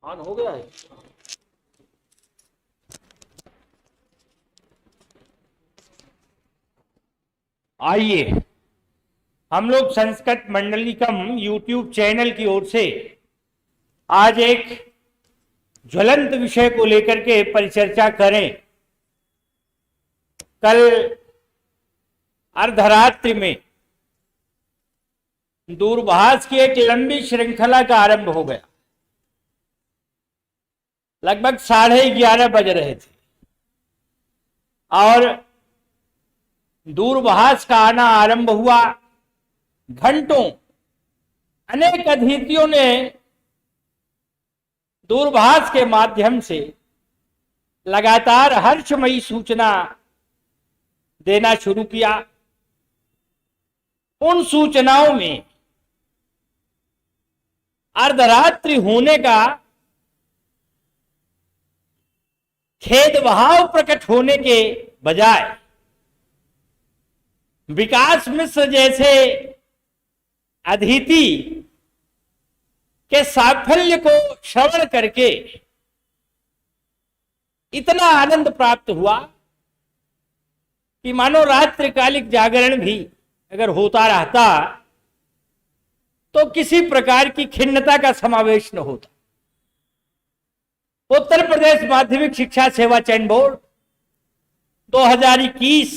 On हो गया है। आइए हम लोग संस्कृत मंडलिकम यूट्यूब चैनल की ओर से आज एक ज्वलंत विषय को लेकर के परिचर्चा करें। कल अर्धरात्रि में दूरभाष की एक लंबी श्रृंखला का आरंभ हो गया। लगभग 11:30 बज रहे थे और दूरभाष का आना आरंभ हुआ। घंटों अनेक अतिथियों ने दूरभाष के माध्यम से लगातार हर्षमयी सूचना देना शुरू किया। उन सूचनाओं में अर्धरात्रि होने का खेद भाव प्रकट होने के बजाय विकास मिश्र जैसे अतिथि के साफल्य को श्रवण करके इतना आनंद प्राप्त हुआ कि मानो रात्रिकालिक जागरण भी अगर होता रहता तो किसी प्रकार की खिन्नता का समावेश न होता। उत्तर प्रदेश माध्यमिक शिक्षा सेवा चयन बोर्ड 2021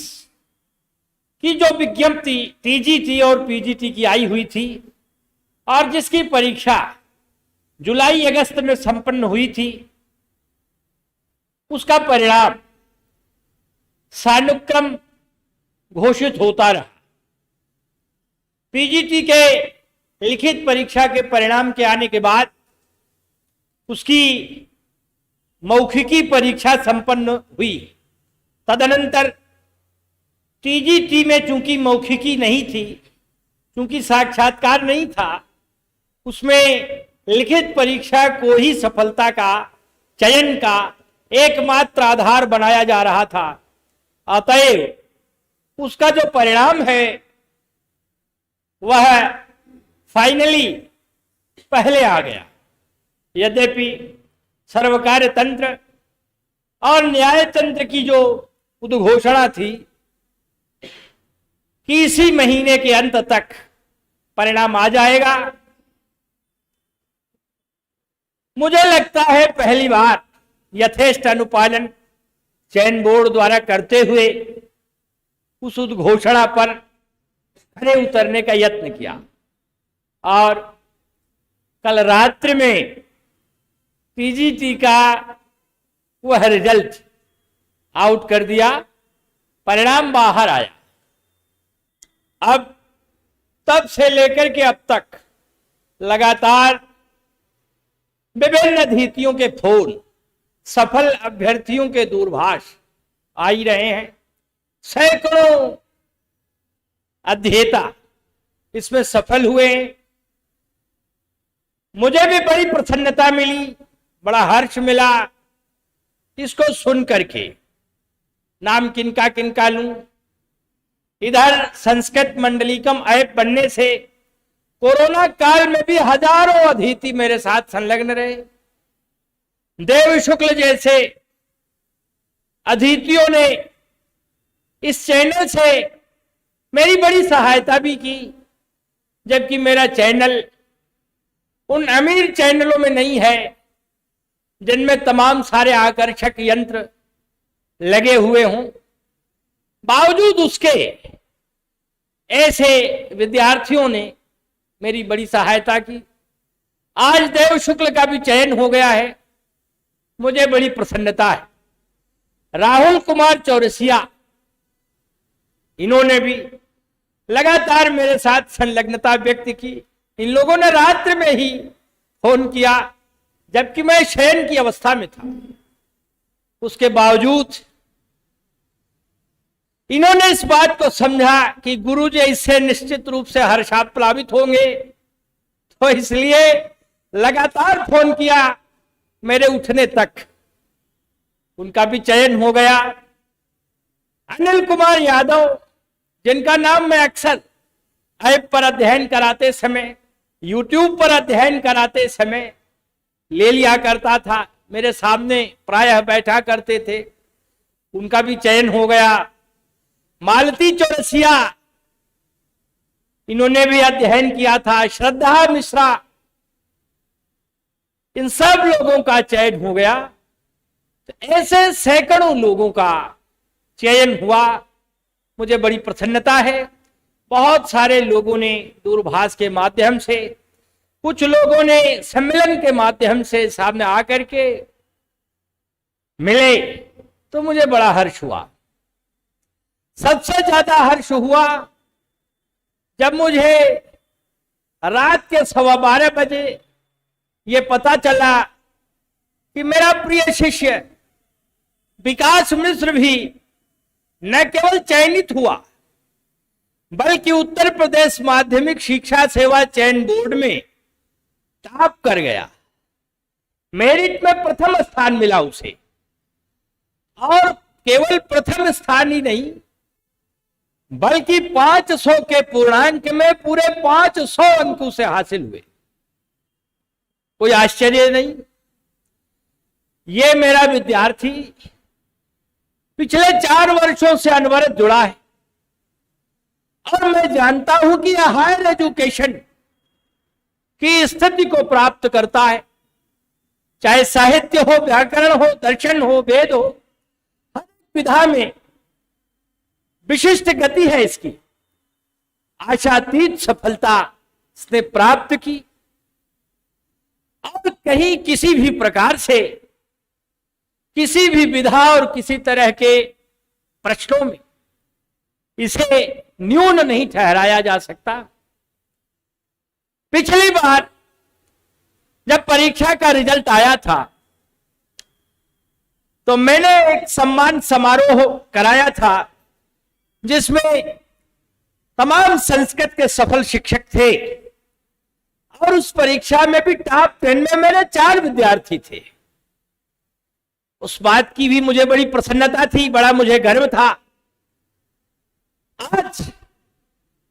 की जो विज्ञप्ति टीजीटी और पीजीटी की आई हुई थी और जिसकी परीक्षा जुलाई अगस्त में संपन्न हुई थी, उसका परिणाम सानुक्रम घोषित होता रहा। पीजीटी के लिखित परीक्षा के परिणाम के आने के बाद उसकी मौखिकी परीक्षा संपन्न हुई। तदनंतर टीजीटी में चूंकि मौखिकी नहीं थी, चूंकि साक्षात्कार नहीं था, उसमें लिखित परीक्षा को ही सफलता का चयन का एकमात्र आधार बनाया जा रहा था। अतएव उसका जो परिणाम है वह फाइनली पहले आ गया। यद्यपि सर्वकार्य तंत्र और न्याय तंत्र की जो उद्घोषणा थी कि इसी महीने के अंत तक परिणाम आ जाएगा, मुझे लगता है पहली बार यथेष्ट अनुपालन चयन बोर्ड द्वारा करते हुए उस उद्घोषणा पर खरे उतरने का यत्न किया और कल रात्रि में पीजीटी का वह रिजल्ट आउट कर दिया, परिणाम बाहर आया। अब तब से लेकर के अब तक लगातार विभिन्न अतिथियों के फोन, सफल अभ्यर्थियों के दूरभाष आ ही रहे हैं। सैकड़ों अध्येता इसमें सफल हुए। मुझे भी बड़ी प्रसन्नता मिली, बड़ा हर्ष मिला इसको सुन करके। नाम किनका किनका लूं? इधर संस्कृत मंडलिकम ऐप बनने से कोरोना काल में भी हजारों अतिथि मेरे साथ संलग्न रहे। देव शुक्ल जैसे अतिथियों ने इस चैनल से मेरी बड़ी सहायता भी की, जबकि मेरा चैनल उन अमीर चैनलों में नहीं है जिनमें तमाम सारे आकर्षक यंत्र लगे हुए हों। बावजूद उसके ऐसे विद्यार्थियों ने मेरी बड़ी सहायता की। आज देव शुक्ल का भी चयन हो गया है, मुझे बड़ी प्रसन्नता है। राहुल कुमार चौरसिया, इन्होंने भी लगातार मेरे साथ संलग्नता व्यक्त की। इन लोगों ने रात्रि में ही फोन किया जबकि मैं शयन की अवस्था में था। उसके बावजूद इन्होंने इस बात को समझा कि गुरुजी इससे निश्चित रूप से हर्षाप्लावित होंगे, तो इसलिए लगातार फोन किया मेरे उठने तक। उनका भी चयन हो गया। अनिल कुमार यादव, जिनका नाम मैं अक्सर ऐप पर अध्ययन कराते समय, यूट्यूब पर अध्ययन कराते समय ले लिया करता था, मेरे सामने प्रायः बैठा करते थे, उनका भी चयन हो गया। मालती चौरसिया, इन्होंने भी अध्ययन किया था, श्रद्धा मिश्रा, इन सब लोगों का चयन हो गया। तो ऐसे सैकड़ों लोगों का चयन हुआ। मुझे बड़ी प्रसन्नता है। बहुत सारे लोगों ने दूरभाष के माध्यम से, कुछ लोगों ने सम्मेलन के माध्यम से सामने आकर के मिले, तो मुझे बड़ा हर्ष हुआ। सबसे ज्यादा हर्ष हुआ जब मुझे रात के 12:15 बजे ये पता चला कि मेरा प्रिय शिष्य विकास मिश्र भी न केवल चयनित हुआ, बल्कि उत्तर प्रदेश माध्यमिक शिक्षा सेवा चयन बोर्ड में टॉप कर गया। मेरिट में प्रथम स्थान मिला उसे, और केवल प्रथम स्थान ही नहीं, बल्कि 500 के पूर्णांक में पूरे 500 अंक उसे हासिल हुए। कोई आश्चर्य नहीं। ये मेरा विद्यार्थी पिछले 4 वर्षों से अनवरत जुड़ा है, और मैं जानता हूं कि यह हायर एजुकेशन की स्थिति को प्राप्त करता है, चाहे साहित्य हो, व्याकरण हो, दर्शन हो, वेद हो, हर विधा में विशिष्ट गति है इसकी। आशातीत सफलता इसने प्राप्त की, और कहीं किसी भी प्रकार से, किसी भी विधा और किसी तरह के प्रश्नों में इसे न्यून नहीं ठहराया जा सकता। पिछली बार जब परीक्षा का रिजल्ट आया था, तो मैंने एक सम्मान समारोह कराया था, जिसमें तमाम संस्कृत के सफल शिक्षक थे, और उस परीक्षा में भी टॉप 10 में मेरे 4 विद्यार्थी थे। उस बात की भी मुझे बड़ी प्रसन्नता थी, बड़ा मुझे गर्व था। आज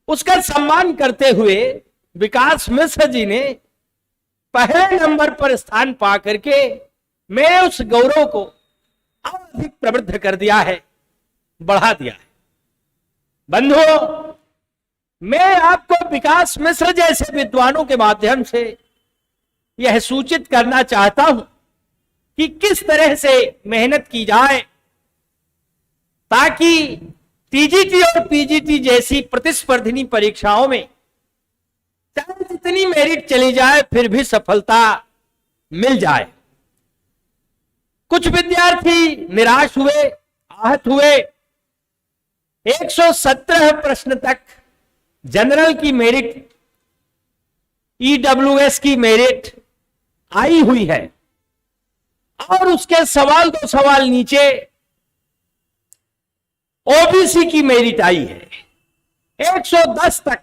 उसका सम्मान करते हुए विकास मिश्र जी ने पहले नंबर पर स्थान पा करके मेरे उस गौरव को और अधिक प्रवृद्ध कर दिया है, बढ़ा दिया है। बंधुओं, मैं आपको विकास मिश्र जैसे विद्वानों के माध्यम से यह सूचित करना चाहता हूं कि किस तरह से मेहनत की जाए, ताकि टीजीटी और पीजीटी जैसी प्रतिस्पर्धी परीक्षाओं में चाहे जितनी मेरिट चली जाए, फिर भी सफलता मिल जाए। कुछ विद्यार्थी निराश हुए, आहत हुए। 117 प्रश्न तक जनरल की मेरिट, ईडब्ल्यूएस की मेरिट आई हुई है, और उसके सवाल 2 सवाल नीचे ओबीसी की मेरिट आई है। 110 तक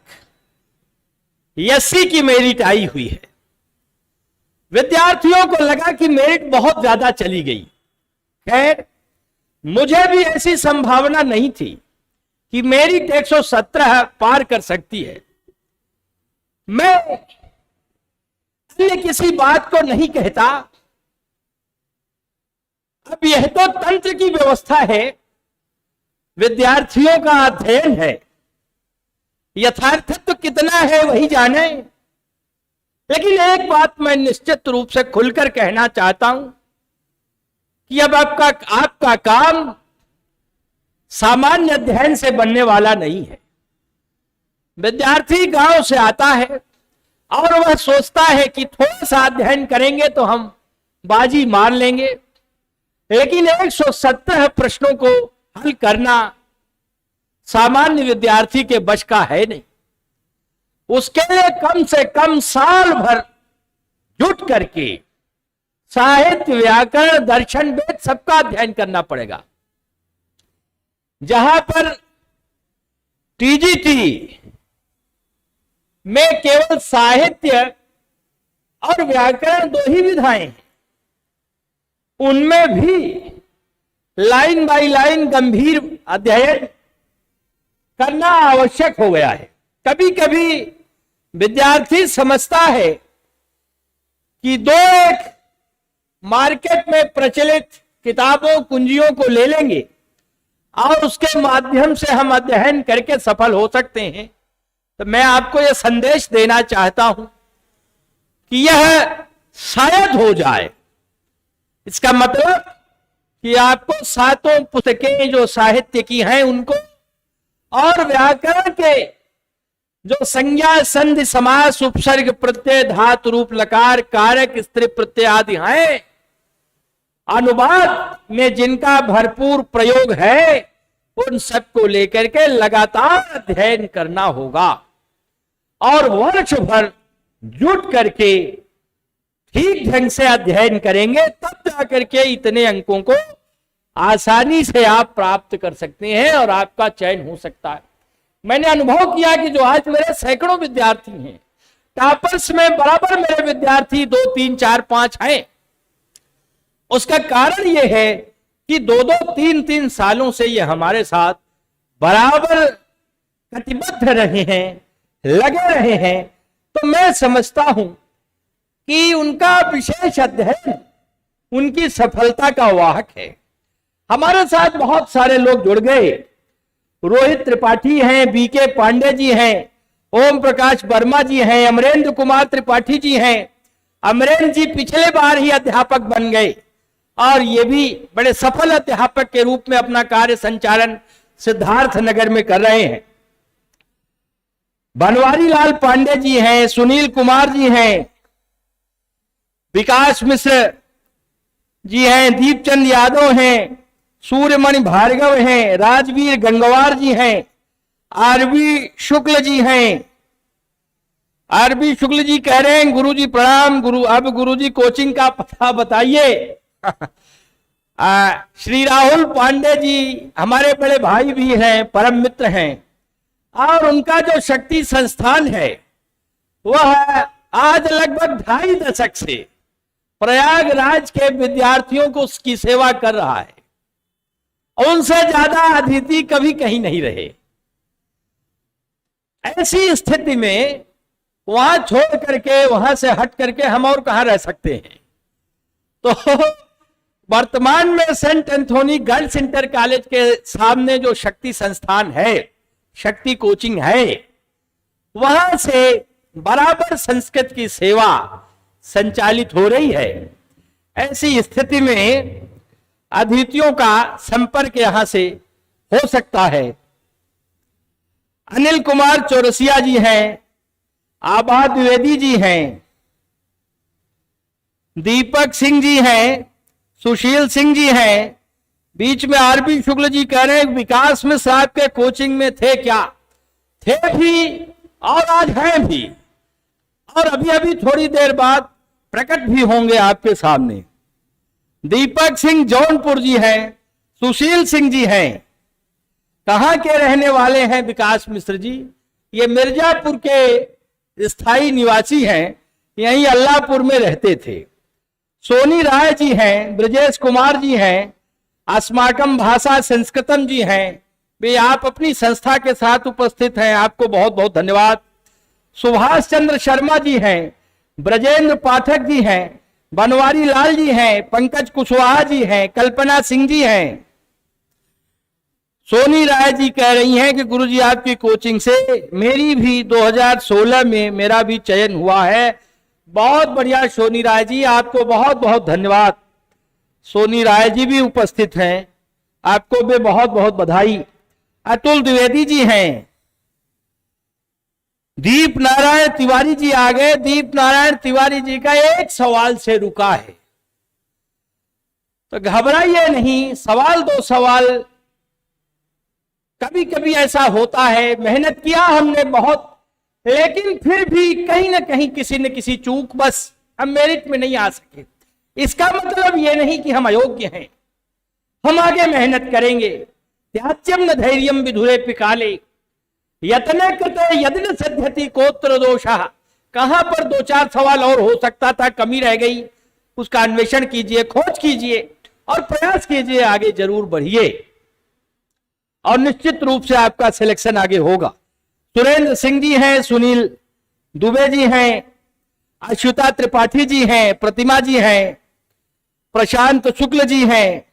एससी की मेरिट आई हुई है। विद्यार्थियों को लगा कि मेरिट बहुत ज्यादा चली गई। खैर, मुझे भी ऐसी संभावना नहीं थी कि मेरिट 117 पार कर सकती है। मैं अन्य किसी बात को नहीं कहता। अब यह तो तंत्र की व्यवस्था है, विद्यार्थियों का अध्ययन है, यथार्थत्व कितना है वही जाने। लेकिन एक बात मैं निश्चित रूप से खुलकर कहना चाहता हूं कि अब आपका काम सामान्य अध्ययन से बनने वाला नहीं है। विद्यार्थी गांव से आता है और वह सोचता है कि थोड़ा सा अध्ययन करेंगे तो हम बाजी मार लेंगे, लेकिन 117 प्रश्नों को हल करना सामान्य विद्यार्थी के बस का है नहीं। उसके लिए कम से कम साल भर जुट करके साहित्य, व्याकरण, दर्शन, वेद सबका अध्ययन करना पड़ेगा। जहां पर टीजीटी में केवल साहित्य और व्याकरण 2 ही विधाएं हैं, उनमें भी लाइन बाय लाइन गंभीर अध्ययन करना आवश्यक हो गया है। कभी कभी विद्यार्थी समझता है कि 2 एक मार्केट में प्रचलित किताबों कुंजियों को ले लेंगे और उसके माध्यम से हम अध्ययन करके सफल हो सकते हैं, तो मैं आपको यह संदेश देना चाहता हूं कि यह शायद हो जाए। इसका मतलब कि आपको सातों पुस्तकें जो साहित्य की हैं उनको और व्याकरण के जो संज्ञा संधि समास उपसर्ग प्रत्यय धातु रूप लकार कारक स्त्री प्रत्यय आदि हैं, अनुवाद में जिनका भरपूर प्रयोग है, उन सबको लेकर के लगातार अध्ययन करना होगा और वर्ष भर जुट करके ठीक ढंग से अध्ययन करेंगे, तब जाकर के इतने अंकों को आसानी से आप प्राप्त कर सकते हैं और आपका चयन हो सकता है। मैंने अनुभव किया कि जो आज मेरे सैकड़ों विद्यार्थी हैं, टॉपर्स में बराबर मेरे विद्यार्थी 2, 3, 4, 5 हैं। उसका कारण यह है कि 2-2, 3-3 सालों से ये हमारे साथ बराबर कटिबद्ध रहे हैं, लगे रहे हैं। तो मैं समझता हूं कि उनका विशेष अध्ययन उनकी सफलता का वाहक है। हमारे साथ बहुत सारे लोग जुड़ गए। रोहित त्रिपाठी हैं, बीके पांडे जी हैं, ओम प्रकाश वर्मा जी हैं, अमरेंद्र कुमार त्रिपाठी जी हैं। अमरेंद्र जी पिछले बार ही अध्यापक बन गए और ये भी बड़े सफल अध्यापक के रूप में अपना कार्य संचालन सिद्धार्थ नगर में कर रहे हैं। बनवारी लाल पांडे जी हैं, सुनील कुमार जी हैं, विकास मिश्र जी हैं, दीपचंद यादव हैं, सूर्यमणि भार्गव हैं, राजवीर गंगवार जी हैं, आरबी शुक्ल जी हैं। आरबी शुक्ल जी कह रहे हैं गुरुजी प्रणाम, अब गुरुजी कोचिंग का पता बताइए। श्री राहुल पांडे जी हमारे बड़े भाई भी हैं, परम मित्र हैं, और उनका जो शक्ति संस्थान है वह आज लगभग 2.5 दशक से प्रयागराज के विद्यार्थियों को उसकी सेवा कर रहा है। उनसे ज्यादा अतिथि कभी कहीं नहीं रहे। ऐसी स्थिति में वहां छोड़ करके, वहां से हट करके हम और कहां रह सकते हैं। तो वर्तमान में Saint Anthony girls inter college के सामने जो शक्ति संस्थान है, शक्ति कोचिंग है, वहां से बराबर संस्कृत की सेवा संचालित हो रही है। ऐसी स्थिति में अतिथियों का संपर्क यहां से हो सकता है। अनिल कुमार चौरसिया जी हैं, आभा द्विवेदी जी हैं, दीपक सिंह जी हैं, सुशील सिंह जी हैं। बीच में आरबी शुक्ल जी कह रहे हैं विकास में साहब के कोचिंग में थे क्या? थे भी और आज हैं भी, और अभी अभी थोड़ी देर बाद प्रकट भी होंगे आपके सामने। दीपक सिंह जौनपुर जी हैं, सुशील सिंह जी हैं। कहां के रहने वाले हैं विकास मिश्र जी? ये मिर्जापुर के स्थायी निवासी हैं, यहीं अल्लाहपुर में रहते थे। सोनी राय जी हैं, ब्रजेश कुमार जी हैं, अस्माकम भाषा संस्कृतम जी हैं। वे आप अपनी संस्था के साथ उपस्थित हैं, आपको बहुत बहुत धन्यवाद। सुभाष चंद्र शर्मा जी हैं, ब्रजेंद्र पाठक जी हैं, बनवारी लाल जी हैं, पंकज कुशवाहा जी हैं, कल्पना सिंह जी हैं। सोनी राय जी कह रही हैं कि गुरुजी आपकी कोचिंग से मेरी भी 2016 में मेरा भी चयन हुआ है। बहुत बढ़िया सोनी राय जी, आपको बहुत बहुत धन्यवाद। सोनी राय जी भी उपस्थित हैं, आपको भी बहुत बहुत बधाई। अतुल द्विवेदी जी हैं, दीप नारायण तिवारी जी आ गए। दीप नारायण तिवारी जी का एक सवाल से रुका है, तो घबराइए नहीं। सवाल 2 सवाल कभी कभी ऐसा होता है। मेहनत किया हमने बहुत, लेकिन फिर भी कहीं ना कहीं किसी न किसी चूक, बस हम मेरिट में नहीं आ सके। इसका मतलब यह नहीं कि हम अयोग्य हैं, हम आगे मेहनत करेंगे। त्याज्यम न धैर्यम विधुरे पिकाले यत्न कृते यदि न सिद्ध्यति कोत्र दोषः। कहां पर 2-4 सवाल और हो सकता था, कमी रह गई, उसका अन्वेषण कीजिए, खोज कीजिए और प्रयास कीजिए, आगे जरूर बढ़िए और निश्चित रूप से आपका सिलेक्शन आगे होगा। सुरेंद्र सिंह जी हैं, सुनील दुबे जी हैं, अश्विता त्रिपाठी जी हैं, प्रतिमा जी हैं, प्रशांत शुक्ल जी हैं,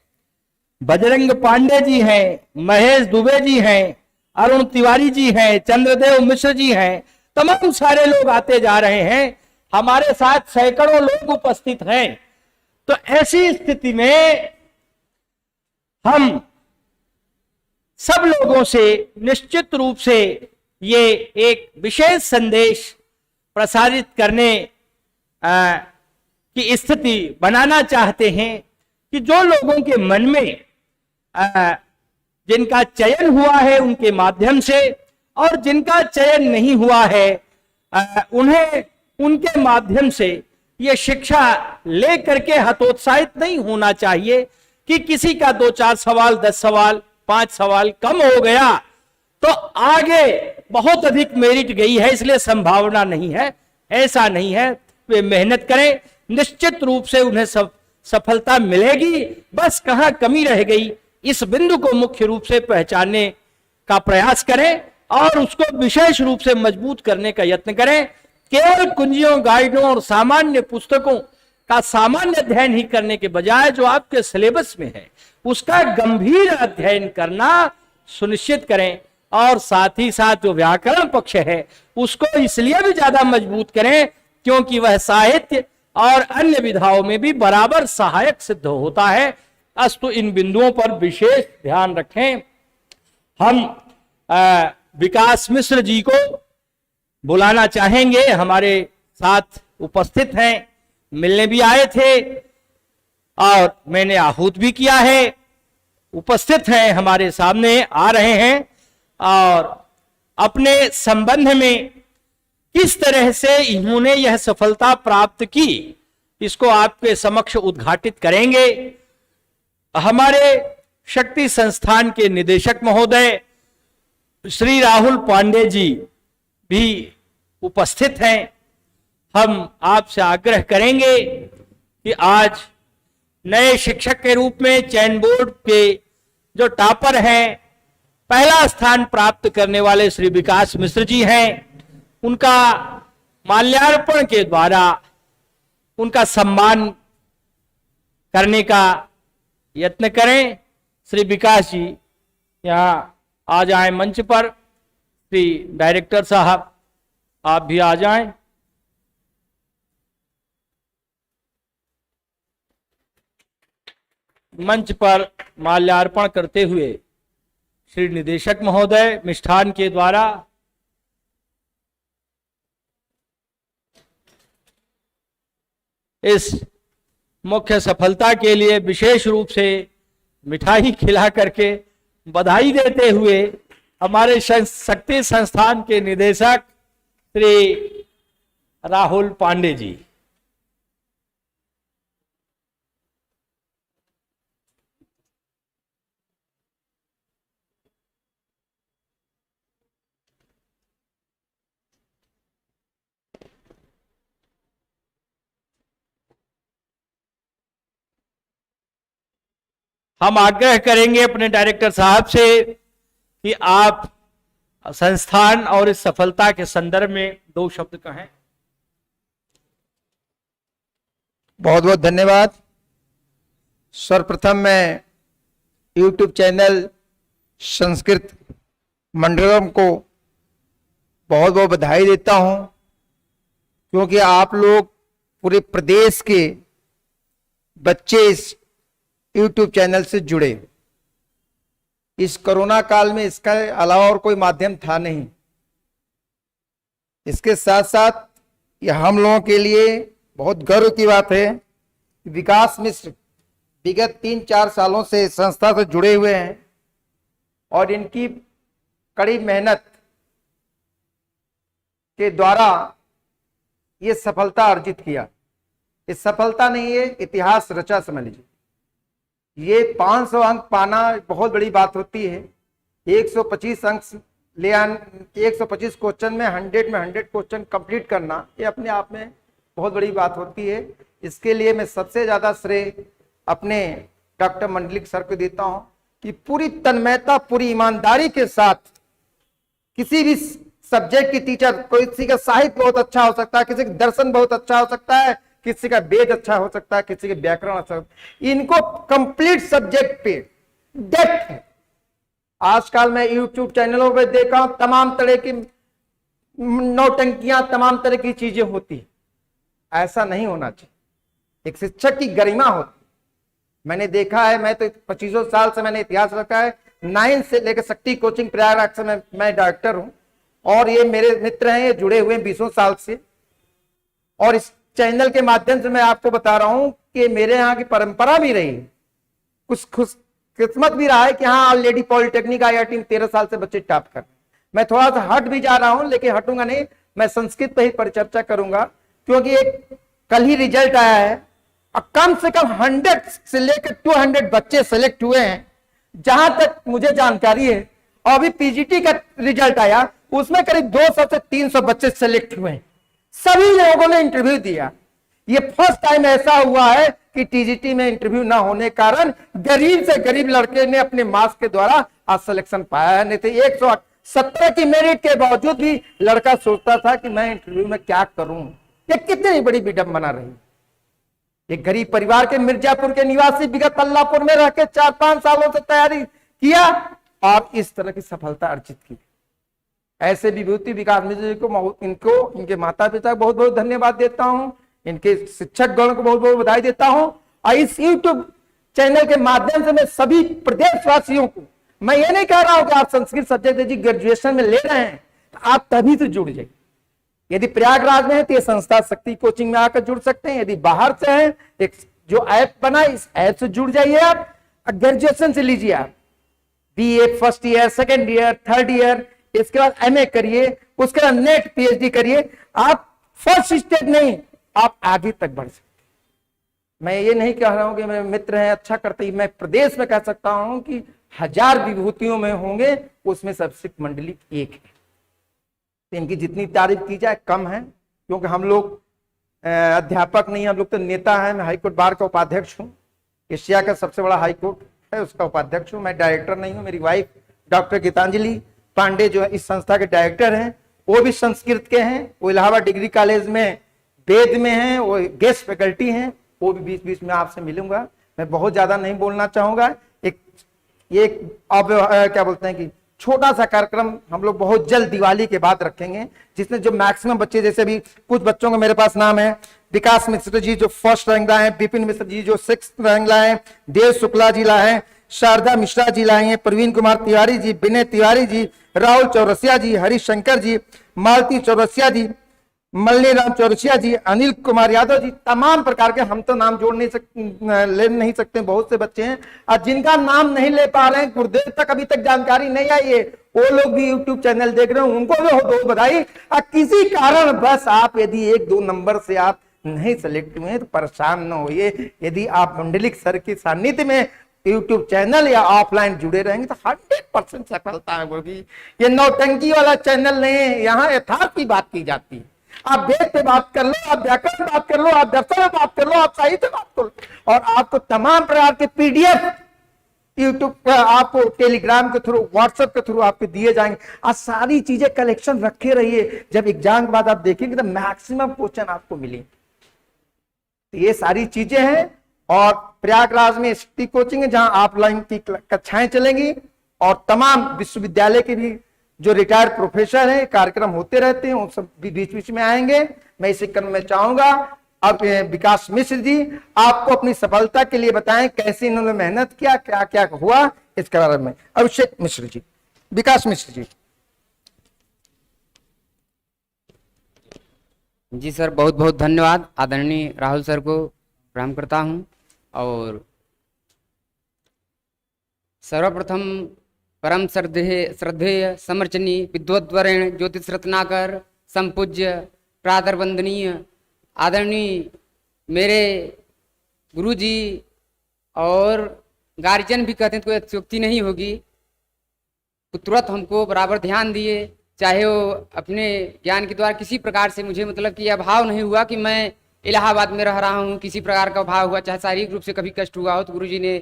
बजरंग पांडे जी हैं, महेश दुबे जी हैं, अरुण तिवारी जी हैं, चंद्रदेव मिश्र जी हैं, तमाम सारे लोग आते जा रहे हैं। हमारे साथ सैकड़ों लोग उपस्थित हैं। तो ऐसी स्थिति में हम सब लोगों से निश्चित रूप से ये एक विशेष संदेश प्रसारित करने की स्थिति बनाना चाहते हैं कि जो लोगों के मन में जिनका चयन हुआ है उनके माध्यम से, और जिनका चयन नहीं हुआ है उन्हें उनके माध्यम से ये शिक्षा लेकर के हतोत्साहित नहीं होना चाहिए कि किसी का 2-4 सवाल, 10 सवाल, 5 सवाल कम हो गया तो आगे बहुत अधिक मेरिट गई है इसलिए संभावना नहीं है। ऐसा नहीं है। वे मेहनत करें, निश्चित रूप से उन्हें सफलता मिलेगी। बस कहां कमी रह गई इस बिंदु को मुख्य रूप से पहचानने का प्रयास करें और उसको विशेष रूप से मजबूत करने का यत्न करें। केवल कुंजियों, गाइडों और सामान्य पुस्तकों का सामान्य अध्ययन ही करने के बजाय जो आपके सिलेबस में है उसका गंभीर अध्ययन करना सुनिश्चित करें, और साथ ही साथ जो व्याकरण पक्ष है उसको इसलिए भी ज्यादा मजबूत करें क्योंकि वह साहित्य और अन्य विधाओं में भी बराबर सहायक सिद्ध होता है। अस्तु इन बिंदुओं पर विशेष ध्यान रखें। हम विकास मिश्र जी को बुलाना चाहेंगे, हमारे साथ उपस्थित हैं, मिलने भी आए थे और मैंने आहूत भी किया है, उपस्थित हैं, हमारे सामने आ रहे हैं और अपने संबंध में किस तरह से इन्होंने यह सफलता प्राप्त की इसको आपके समक्ष उद्घाटित करेंगे। हमारे शक्ति संस्थान के निदेशक महोदय श्री राहुल पांडे जी भी उपस्थित हैं। हम आपसे आग्रह करेंगे कि आज नए शिक्षक के रूप में चयन बोर्ड के जो टॉपर हैं, पहला स्थान प्राप्त करने वाले श्री विकास मिश्र जी हैं, उनका माल्यार्पण के द्वारा उनका सम्मान करने का यत्न करें। श्री विकास जी यहाँ आ जाएं मंच पर। श्री डायरेक्टर साहब आप भी आ जाएं। मंच पर माल्यार्पण करते हुए श्री निदेशक महोदय मिष्ठान के द्वारा इस मुख्य सफलता के लिए विशेष रूप से मिठाई खिला करके बधाई देते हुए हमारे शक्ति संस्थान के निदेशक श्री राहुल पांडे जी। हम आग्रह करेंगे अपने डायरेक्टर साहब से कि आप संस्थान और इस सफलता के संदर्भ में 2 शब्द कहें। बहुत बहुत धन्यवाद। सर्वप्रथम मैं YouTube चैनल संस्कृत मंडलम को बहुत बहुत बधाई देता हूं, क्योंकि आप लोग पूरे प्रदेश के बच्चे इस YouTube चैनल से जुड़े। इस कोरोना काल में इसका अलावा और कोई माध्यम था नहीं। इसके साथ साथ यह हम लोगों के लिए बहुत गर्व की बात है कि विकास मिश्र विगत 3-4 सालों से संस्था से जुड़े हुए हैं और इनकी कड़ी मेहनत के द्वारा ये सफलता अर्जित किया। इस सफलता ने ये इतिहास रचा, समझ लीजिए। ये 500 अंक पाना बहुत बड़ी बात होती है। 125 अंक ले 125 क्वेश्चन में 100 क्वेश्चन कंप्लीट करना, ये अपने आप में बहुत बड़ी बात होती है। इसके लिए मैं सबसे ज्यादा श्रेय अपने डॉक्टर मंडलिक सर को देता हूं कि पूरी तन्मयता, पूरी ईमानदारी के साथ किसी भी सब्जेक्ट की टीचर, कोई किसी का साहित्य बहुत अच्छा हो सकता है, किसी का दर्शन बहुत अच्छा हो सकता है, किसी का वेद अच्छा हो सकता है, किसी के व्याकरण अच्छा हो सकता है। इनको कंप्लीट सब्जेक्ट पे डेप्थ है। आजकल मैं यूट्यूब चैनलों पे देखा हूं तमाम तरह की नौटंकियां, तमाम तरह की चीजें होती है। ऐसा नहीं होना चाहिए। एक शिक्षक की गरिमा होती। मैंने देखा है, मैं तो 25 साल से मैंने इतिहास रखा है, 9 से लेकर शक्ति कोचिंग प्रयागराज से मैं डायरेक्टर हूं, और ये मेरे मित्र हैं, ये जुड़े हुए 20 साल से। और इस चैनल के माध्यम से मैं आपको बता रहा हूं कि मेरे यहाँ की परंपरा भी रही, कुछ खुश किस्मत भी रहा है कि हाँ ऑलरेडी पॉलिटेक्निक IIT में 13 साल से बच्चे टॉप कर। मैं थोड़ा सा हट भी जा रहा हूं, लेकिन हटूंगा नहीं, मैं संस्कृत पर ही परिचर्चा करूंगा, क्योंकि एक कल ही रिजल्ट आया है और कम से कम 100 से लेकर 200 बच्चे सेलेक्ट हुए हैं, जहां तक मुझे जानकारी है। और अभी PGT का रिजल्ट आया, उसमें करीब 200 से 300 बच्चे सेलेक्ट हुए हैं। सभी लोगों ने इंटरव्यू दिया। ये फर्स्ट टाइम ऐसा हुआ है कि TGT में इंटरव्यू ना होने कारण गरीब से गरीब लड़के ने अपने मार्क्स के द्वारा आज सिलेक्शन पाया है। नहीं तो 170 की मेरिट के बावजूद भी लड़का सोचता था कि मैं इंटरव्यू में क्या करूं। ये कितनी बड़ी विडंबना रही। एक गरीब परिवार के मिर्जापुर के निवासी विगत अल्लाहपुर में रहकर 4-5 सालों से तैयारी किया और इस तरह की सफलता अर्जित की। ऐसे विभूति विकास मिश्र जी को, इनको, इनके माता पिता को बहुत बहुत धन्यवाद देता हूं, इनके शिक्षक गण को बहुत बहुत बधाई देता हूं। और इस यूट्यूब चैनल के माध्यम से मैं सभी प्रदेशवासियों को, मैं ये नहीं कह रहा हूं कि आप संस्कृत सब्जेक्ट जी ग्रेजुएशन में ले रहे हैं तो आप तभी से जुड़ जाइए। यदि प्रयागराज में है तो ये संस्था शक्ति कोचिंग में आकर जुड़ सकते हैं। यदि बाहर से है, एक जो ऐप बना है, इस ऐप से जुड़ जाइए। आप ग्रेजुएशन से लीजिए, आप BA first year, second year, third year, इसके बाद MA करिए, उसके बाद नेट PhD करिए। आप फर्स्ट स्टेज नहीं, आप आगे तक बढ़ सकते। मैं ये नहीं कह रहा हूं कि मेरे मित्र हैं अच्छा करते, मैं प्रदेश में कह सकता हूं कि 1000 विभूतियों में होंगे, उसमें सबसे मंडली एक है। तो इनकी जितनी तारीफ की जाए कम है, क्योंकि हम लोग अध्यापक नहीं, हम लोग तो नेता हैं। मैं हाईकोर्ट बार का उपाध्यक्ष हूँ, एशिया का सबसे बड़ा हाईकोर्ट है, उसका उपाध्यक्ष हूँ। मैं डायरेक्टर नहीं हूँ। मेरी वाइफ डॉक्टर गीतांजलि पांडे जो है इस संस्था के डायरेक्टर हैं, वो भी संस्कृत के हैं। वो इलाहाबाद डिग्री कॉलेज में वेद में हैं, वो गेस्ट फैकल्टी हैं। वो भी बीच बीच में आपसे मिलूंगा। मैं बहुत ज्यादा नहीं बोलना चाहूंगा। अब क्या बोलते हैं कि छोटा सा कार्यक्रम हम लोग बहुत जल्द दिवाली के बाद रखेंगे, जिसमें जो मैक्सिमम बच्चे, जैसे भी कुछ बच्चों का मेरे पास नाम है, विकास मिश्र जी जो फर्स्ट रैंक लाए हैं, विपिन मिश्र जी जो 6th रैंक लाए हैं, देव शुक्ला जी लाए हैं, शारदा मिश्रा जी लाए हैं, प्रवीण कुमार तिवारी जी, विनय तिवारी जी, राहुल चौरसिया जी, हरिशंकर जी, मालती चौरसिया जी, मल्ली राम चौरसिया जी, अनिल कुमार यादव जी, तमाम प्रकार के, हम तो नाम जोड़ नहीं सकते, ले नहीं सकते, बहुत से बच्चे हैं। और जिनका नाम नहीं ले पा रहे हैं, गुरुदेव तक अभी तक जानकारी नहीं आई है, वो लोग भी यूट्यूब चैनल देख रहे हैं, उनको भी बहुत बधाई। और किसी कारण बस आप यदि 1-2 नंबर से आप नहीं सेलेक्ट हुए तो परेशान न होइए। यदि आप मंडलिक सर के सानिध्य में यूट्यूब चैनल या ऑफलाइन जुड़े रहेंगे तो 100% सफलता होगी। ये नौटंकी वाला चैनल नहीं है, यहाँ यथार्थ की बात की जाती है। आप वेद पे बात कर लो, आप व्याकरण पे बात कर लो, आप दर्शन में बात कर लो, आप साहित्य बात कर लो, और आपको तमाम प्रकार के PDF यूट्यूब पर, आपको टेलीग्राम के थ्रू, व्हाट्सएप के थ्रू आपको दिए जाएंगे। आज सारी चीजें कलेक्शन रखे रहिए, जब एग्जाम के बाद आप देखेंगे तो मैक्सिमम क्वेश्चन आपको मिलेंगे। तो ये सारी चीजें हैं। और प्रयागराज में शक्ति कोचिंग है, जहां ऑफलाइन की कक्षाएं चलेंगी, और तमाम विश्वविद्यालय के भी जो रिटायर्ड प्रोफेसर हैं, कार्यक्रम होते रहते हैं, उन सब भी बीच बीच में आएंगे। मैं इसी क्रम में चाहूंगा अब विकास मिश्र जी आपको अपनी सफलता के लिए बताएं, कैसे इन्होंने मेहनत किया, क्या क्या हुआ इसके बारे में। अभिषेक मिश्र जी, विकास मिश्र जी। जी सर, बहुत बहुत धन्यवाद। आदरणीय राहुल सर को प्रणाम करता हूं। और सर्वप्रथम परम श्रद्धेय समर्चनीय विद्वद्वरेण ज्योतिष रत्नाकर संपूज्य प्रादर वंदनीय आदरणीय मेरे गुरुजी और गार्जियन भी कहते हैं, कोई अत्युक्ति नहीं होगी, तुरंत हमको बराबर ध्यान दिए, चाहे वो अपने ज्ञान के द्वारा किसी प्रकार से मुझे मतलब कि अभाव नहीं हुआ कि मैं इलाहाबाद में रह रहा हूँ, किसी प्रकार का अभाव हुआ, चाहे शारीरिक रूप से कभी कष्ट हुआ हो तो गुरुजी ने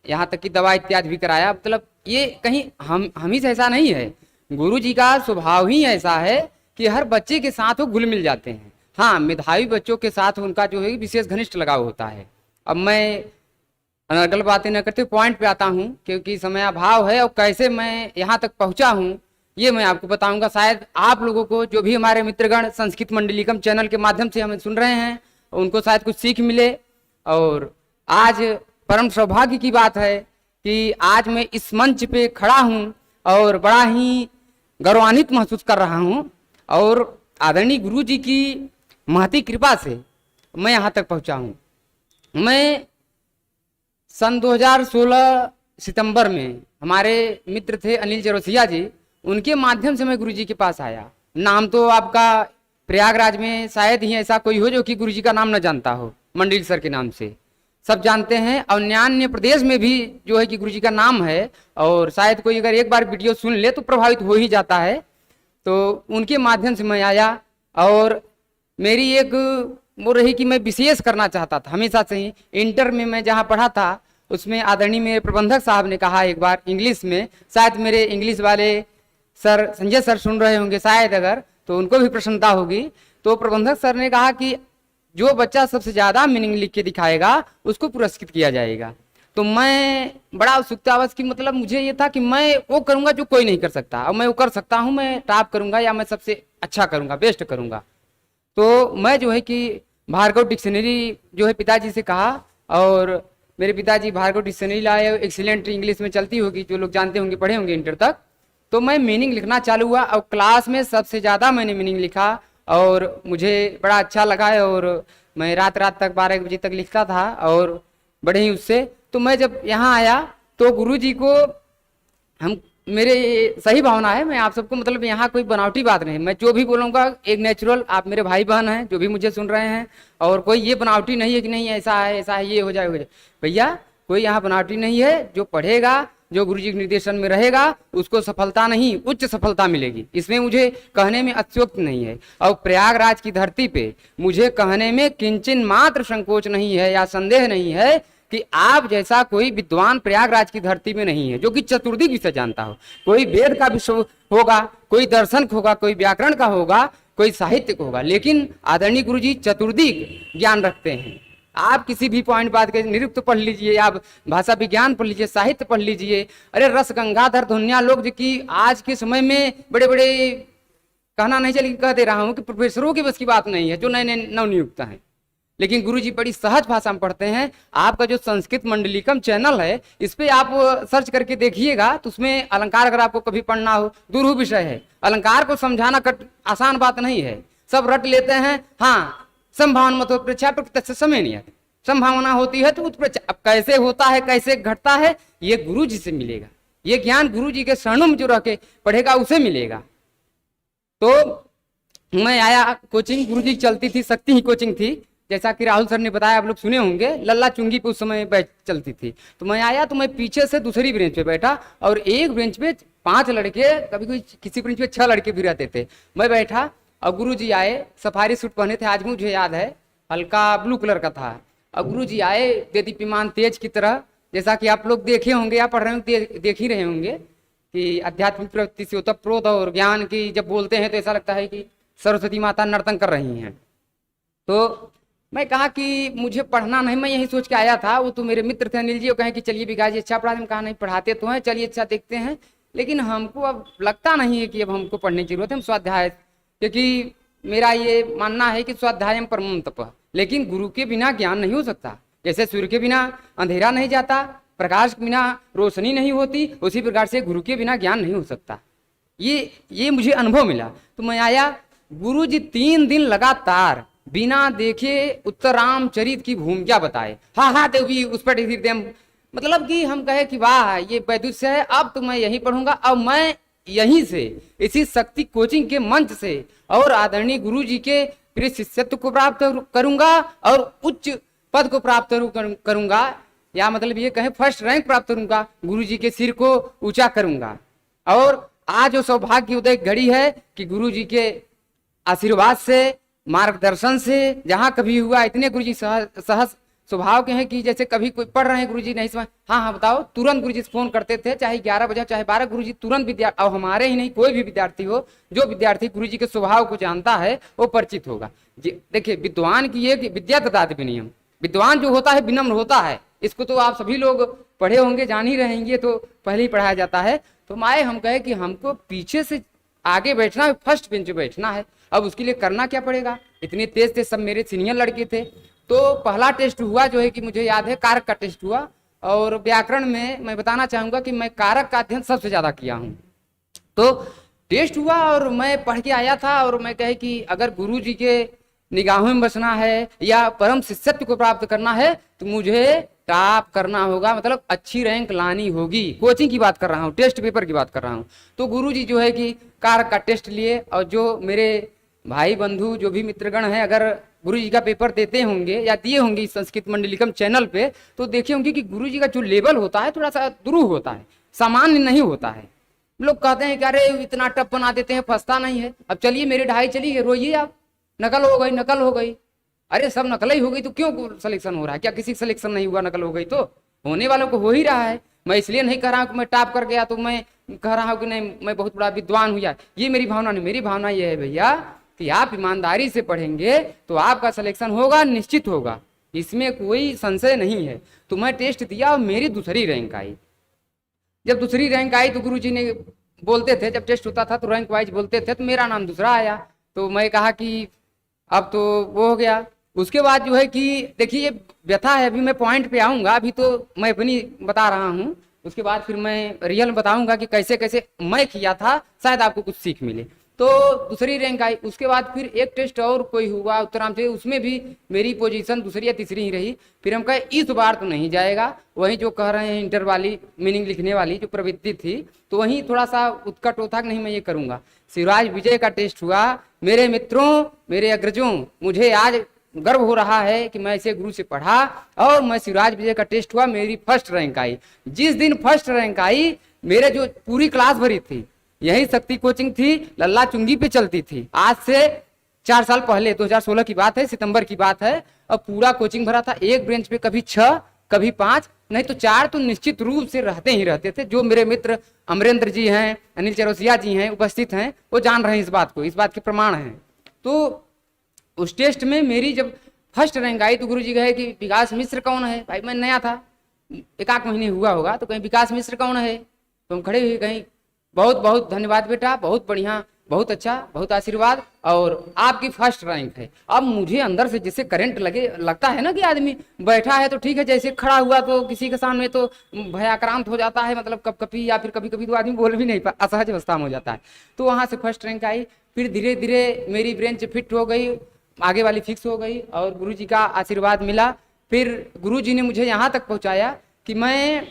यहाँ तक कि दवा इत्यादि भी कराया। मतलब ये कहीं हम ही से ऐसा नहीं है, गुरुजी का स्वभाव ही ऐसा है कि हर बच्चे के साथ वो घुल मिल जाते हैं। हाँ, मेधावी बच्चों के साथ उनका जो है विशेष घनिष्ठ लगाव होता है। अब मैं अनर्गल बातें न करते पॉइंट पे आता हूँ, क्योंकि समय अभाव है और कैसे मैं यहाँ तक पहुँचा हूँ ये मैं आपको बताऊंगा। शायद आप लोगों को, जो भी हमारे मित्रगण संस्कृत मंडलिकम चैनल के माध्यम से हमें सुन रहे हैं, उनको शायद कुछ सीख मिले। और आज परम सौभाग्य की बात है कि आज मैं इस मंच पे खड़ा हूँ और बड़ा ही गौरवान्वित महसूस कर रहा हूँ, और आदरणीय गुरु जी की महती कृपा से मैं यहाँ तक पहुँचा हूँ। मैं सन 2016 सितंबर में, हमारे मित्र थे अनिल चौरसिया जी, उनके माध्यम से मैं गुरु जी के पास आया। नाम तो आपका प्रयागराज में शायद ही ऐसा कोई हो जो कि गुरु जी का नाम न जानता हो। मंडिल सर के नाम से सब जानते हैं, और अन्य प्रदेश में भी जो है कि गुरु जी का नाम है, और शायद कोई अगर एक बार वीडियो सुन ले तो प्रभावित हो ही जाता है। तो उनके माध्यम से मैं आया, और मेरी एक वो रही कि मैं विशेष करना चाहता था हमेशा से ही। इंटर में मैं जहाँ पढ़ा था उसमें आदरणीय मेरे प्रबंधक साहब ने कहा एक बार इंग्लिश में, शायद मेरे इंग्लिश वाले सर संजय सर सुन रहे होंगे शायद, अगर तो उनको भी प्रसन्नता होगी। तो प्रबंधक सर ने कहा कि जो बच्चा सबसे ज़्यादा मीनिंग लिख के दिखाएगा उसको पुरस्कृत किया जाएगा। तो मैं बड़ा उत्सुकतावश कि मतलब मुझे ये था कि मैं वो करूँगा जो कोई नहीं कर सकता, और मैं वो कर सकता हूँ, मैं टॉप करूँगा या मैं सबसे अच्छा करूँगा, बेस्ट करूँगा। तो मैं जो है कि भार्गव डिक्शनरी जो है पिताजी से कहा, और मेरे पिताजी भार्गव डिक्शनरी लाए, एक्सीलेंट इंग्लिश में चलती होगी, जो लोग जानते होंगे, पढ़े होंगे इंटर तक। तो मैं मीनिंग लिखना चालू हुआ, और क्लास में सबसे ज़्यादा मैंने मीनिंग लिखा, और मुझे बड़ा अच्छा लगा है। और मैं रात तक 12 बजे तक लिखता था, और बड़े ही उससे। तो मैं जब यहाँ आया तो गुरु जी को मेरे सही भावना है, मैं आप सबको मतलब यहाँ कोई बनावटी बात नहीं, मैं जो भी बोलूँगा एक नेचुरल, आप मेरे भाई बहन हैं जो भी मुझे सुन रहे हैं, और कोई ये बनावटी नहीं है कि नहीं ऐसा है ये हो जाए। भैया कोई यहाँ बनावटी नहीं है। जो पढ़ेगा, जो गुरु जी के निर्देशन में रहेगा, उसको सफलता नहीं उच्च सफलता मिलेगी, इसमें मुझे कहने में अत्युक्ति नहीं है। और प्रयागराज की धरती पे मुझे कहने में किंचन मात्र संकोच नहीं है या संदेह नहीं है कि आप जैसा कोई विद्वान प्रयागराज की धरती में नहीं है जो कि चतुर्दिक विषय जानता हो। कोई वेद का विषय होगा, कोई दर्शन का होगा, कोई व्याकरण का होगा, कोई साहित्य का होगा, लेकिन आदरणीय गुरु जी चतुर्दिक ज्ञान रखते हैं। आप किसी भी पॉइंट बात के निरुक्त पढ़ लीजिए, आप भाषा विज्ञान पढ़ लीजिए, साहित्य पढ़ लीजिए। अरे रस गंगाधर धुनिया लोग जो कि आज के समय में बड़े बड़े, कहना नहीं चलिए कह दे रहा हूँ कि प्रोफेसरों की बस की बात नहीं है, जो नए नए नवनियुक्त हैं, लेकिन गुरुजी बड़ी सहज भाषा में पढ़ते हैं। आपका जो संस्कृत मंडलिकम चैनल है, इस पे आप सर्च करके देखिएगा, तो उसमें अलंकार अगर आपको कभी पढ़ना हो, दुरूह विषय है। अलंकार को समझाना आसान बात नहीं है, सब रट लेते हैं। हाँ, संभावना मत उत्प्रेक्षा प्रत्यक्ष समय नहीं है, संभावना होती है तो उत्प्रेक्षा। अब कैसे होता है, कैसे घटता है, ये गुरु जी से मिलेगा। ये ज्ञान गुरु जी के शरणों में जो रह के पढ़ेगा उसे मिलेगा। तो मैं आया, कोचिंग गुरु जी चलती थी, शक्ति ही कोचिंग थी, जैसा कि राहुल सर ने बताया, आप लोग सुने होंगे, लल्ला चुंगी पे उस समय बैठ चलती थी। तो मैं आया तो मैं पीछे से दूसरी बेंच पे बैठा, और एक बेंच पे 5 लड़के, कभी कोई किसी बेंच पे 6 लड़के भी रहते थे। मैं बैठा और गुरु जी आए, सफारी सूट पहने थे, आज मुझे याद है, हल्का ब्लू कलर का था। और गुरु जी आए देदीप्यमान तेज की तरह, जैसा कि आप लोग देखे होंगे या पढ़ रहे होंगे, देख ही रहे होंगे कि आध्यात्मिक प्रवृत्ति से ओतप्रोत और ज्ञान की जब बोलते हैं तो ऐसा लगता है कि सरस्वती माता नर्तन कर रही हैं। तो मैं कहा कि मुझे पढ़ना नहीं, मैं यही सोच के आया था। वो तो मेरे मित्र थे अनिल जी, वो कहें कि चलिए विकास जी अच्छा पढ़ा, हम कहा नहीं पढ़ाते तो हैं, चलिए अच्छा देखते हैं, लेकिन हमको अब लगता नहीं है कि अब हमको पढ़ने की जरूरत है, हम स्वाध्याय, क्योंकि मेरा ये मानना है कि स्वाध्यायम परमं तपः, लेकिन गुरु के बिना ज्ञान नहीं हो सकता। जैसे सूर्य के बिना अंधेरा नहीं जाता, प्रकाश के बिना रोशनी नहीं होती, उसी प्रकार से गुरु के बिना ज्ञान नहीं हो सकता। ये मुझे अनुभव मिला। तो मैं आया, गुरु जी 3 दिन लगातार बिना देखे उत्तराम चरित की भूमिका बताए। हाँ देवी उस पर मतलब कि हम कहे कि वाह ये वैदुष्य है, अब तो मैं यही पढ़ूंगा। अब मैं यहीं से, इसी शक्ति कोचिंग के मंच से और आदरणीय गुरु जी के प्रिय शिष्यत्व को प्राप्त करूंगा और उच्च पद को प्राप्त करूंगा, या मतलब ये कहें फर्स्ट रैंक प्राप्त करूंगा, गुरु जी के सिर को ऊंचा करूंगा। और आज जो सौभाग्य उदय घड़ी है कि गुरु जी के आशीर्वाद से, मार्गदर्शन से, जहां कभी हुआ इतने गुरु जी सहज स्वभाव के हैं कि जैसे कभी कोई पढ़ रहे हैं गुरुजी नहीं समझ, हाँ हाँ बताओ, तुरंत गुरुजी से फोन करते थे, चाहे 11 बजे चाहे 12, गुरुजी तुरंत विद्यार्थी, और हमारे ही नहीं कोई भी विद्यार्थी हो, जो विद्यार्थी गुरुजी के स्वभाव को जानता है वो परिचित होगा। देखिए विद्वान की एक विद्या ददाति विनयम, विद्वान जो होता है विनम्र होता है, इसको तो आप सभी लोग पढ़े होंगे, जान ही रहेंगे, तो पहले ही पढ़ाया जाता है। तो माए हम कहे कि हमको पीछे से आगे बैठना है, फर्स्ट बेंच पे बैठना है। अब उसके लिए करना क्या पड़ेगा, इतने तेज तेज सब मेरे सीनियर लड़के थे। तो पहला टेस्ट हुआ जो है कि मुझे याद है कारक का टेस्ट हुआ, और व्याकरण में मैं बताना चाहूंगा कि मैं कारक का अध्ययन सबसे ज्यादा किया हूँ। तो टेस्ट हुआ और मैं पढ़ के आया था, और मैं कहे कि अगर गुरु जी के निगाहों में बसना है या परम शिष्यत्व को प्राप्त करना है तो मुझे टॉप करना होगा, मतलब अच्छी रैंक लानी होगी। कोचिंग की बात कर रहा हूँ, टेस्ट पेपर की बात कर रहा हूँ। तो गुरुजी जो है कि कारक का टेस्ट लिए, और जो मेरे भाई बंधु जो भी मित्रगण हैं अगर गुरुजी का पेपर देते होंगे या दिए होंगे इस संस्कृत मंडलिकम चैनल पे, तो देखे होंगे कि गुरुजी का जो लेवल होता है थोड़ा सा दुरूह होता है, सामान्य नहीं होता है। लोग कहते हैं कि अरे इतना टफ बना देते हैं, फंसता नहीं है। अब चलिए मेरी ढाई चली है, रोइए आप, नकल हो गई, नकल हो गई। अरे सब नकल ही हो गई तो क्यों सिलेक्शन हो रहा है? क्या किसी सिलेक्शन नहीं हुआ? नकल हो गई तो होने वालों को हो ही रहा है। मैं इसलिए नहीं कह रहा हूँ कि मैं टॉप कर गया तो मैं कह रहा हूँ कि नहीं मैं बहुत बड़ा विद्वान हुआ, ये मेरी भावना नहीं। मेरी भावना ये है भैया कि आप ईमानदारी से पढ़ेंगे तो आपका सिलेक्शन होगा, निश्चित होगा, इसमें कोई संशय नहीं है। तो मैं टेस्ट दिया और मेरी दूसरी रैंक आई। जब दूसरी रैंक आई तो गुरुजी ने बोलते थे, जब टेस्ट होता था तो रैंक वाइज बोलते थे, तो मेरा नाम दूसरा आया। तो मैं कहा कि अब तो वो हो गया। उसके बाद जो है कि देखिए ये व्यथा है, अभी मैं पॉइंट पे आऊंगा, अभी तो मैं अपनी बता रहा हूँ, उसके बाद फिर मैं रियल बताऊंगा कि कैसे कैसे मैं किया था, शायद आपको कुछ सीख मिले। तो दूसरी रैंक आई। उसके बाद फिर एक टेस्ट और कोई हुआ उत्तरांचल, उसमें भी मेरी पोजीशन दूसरी या तीसरी ही रही। फिर हम कहे इस बार तो नहीं जाएगा, वही जो कह रहे हैं इंटर वाली मीनिंग लिखने वाली जो प्रवृत्ति थी, तो वहीं थोड़ा सा उत्कट होता कि नहीं मैं ये करूंगा। शिवराज विजय का टेस्ट हुआ। मेरे मित्रों, मेरे अग्रजों, मुझे आज गर्व हो रहा है कि मैं इसे गुरु से पढ़ा और मैं शिवराज विजय का टेस्ट हुआ, मेरी फर्स्ट रैंक आई। जिस दिन फर्स्ट रैंक आई, मेरे जो पूरी क्लास भरी थी, यही शक्ति कोचिंग थी, लल्ला चुंगी पे चलती थी। आज से 4 साल पहले 2016 की बात है, सितंबर की बात है, और पूरा कोचिंग भरा था। एक बेंच पे कभी 6 कभी 5 नहीं तो 4 तो निश्चित रूप से रहते ही रहते थे। जो मेरे मित्र अमरेंद्र जी हैं, अनिल चरोसिया जी हैं, उपस्थित हैं, वो जान रहे हैं इस बात को, इस बात के प्रमाण हैं। तो उस टेस्ट में मेरी जब फर्स्ट रैंक आई तो गुरुजी कहे कि विकास मिश्र कौन है? भाई मैं नया था, 1 महीने हुआ होगा, तो कहीं विकास मिश्र कौन है? तो हम खड़े हुए कहीं बहुत बहुत धन्यवाद बेटा, बहुत बढ़िया, बहुत अच्छा, बहुत आशीर्वाद, और आपकी फर्स्ट रैंक है। अब मुझे अंदर से जैसे करंट लगता है ना कि आदमी बैठा है तो ठीक है, जैसे खड़ा हुआ तो किसी के सामने तो भयाक्रांत हो जाता है, मतलब कभी या फिर कभी कभी तो आदमी बोल भी नहीं पाता, असहज अवस्था में हो जाता है। तो वहां से फर्स्ट रैंक आई। फिर धीरे धीरे मेरी ब्रेंच फिट हो गई, आगे वाली फिक्स हो गई, और गुरुजी का आशीर्वाद मिला। फिर गुरुजी ने मुझे यहाँ तक पहुँचाया कि मैं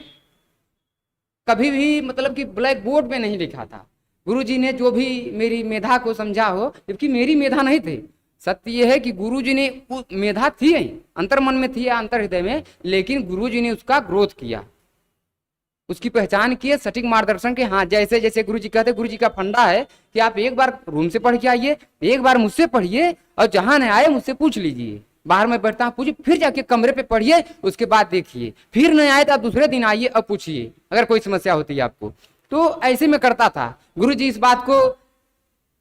कभी भी मतलब कि ब्लैक बोर्ड पे नहीं लिखा था। गुरुजी ने जो भी मेरी मेधा को समझा हो, जबकि मेरी मेधा नहीं थी। सत्य यह है कि गुरुजी ने मेधा थी, अंतर मन में थी या अंतर हृदय में, लेकिन गुरुजी ने उसका ग्रोथ किया, उसकी पहचान की, सटीक मार्गदर्शन के। हाँ, जैसे जैसे गुरुजी कहते, गुरुजी का फंडा है कि आप एक बार रूम से पढ़ के आइए, एक बार मुझसे पढ़िए, और जहां न आए मुझसे पूछ लीजिए। बाहर में बैठता हूँ पूछिए, फिर जाके कमरे पे पढ़िए, उसके बाद देखिए, फिर नहीं आए तो आप दूसरे दिन आइए और पूछिए अगर कोई समस्या होती है आपको। तो ऐसे में करता था। गुरुजी इस बात को,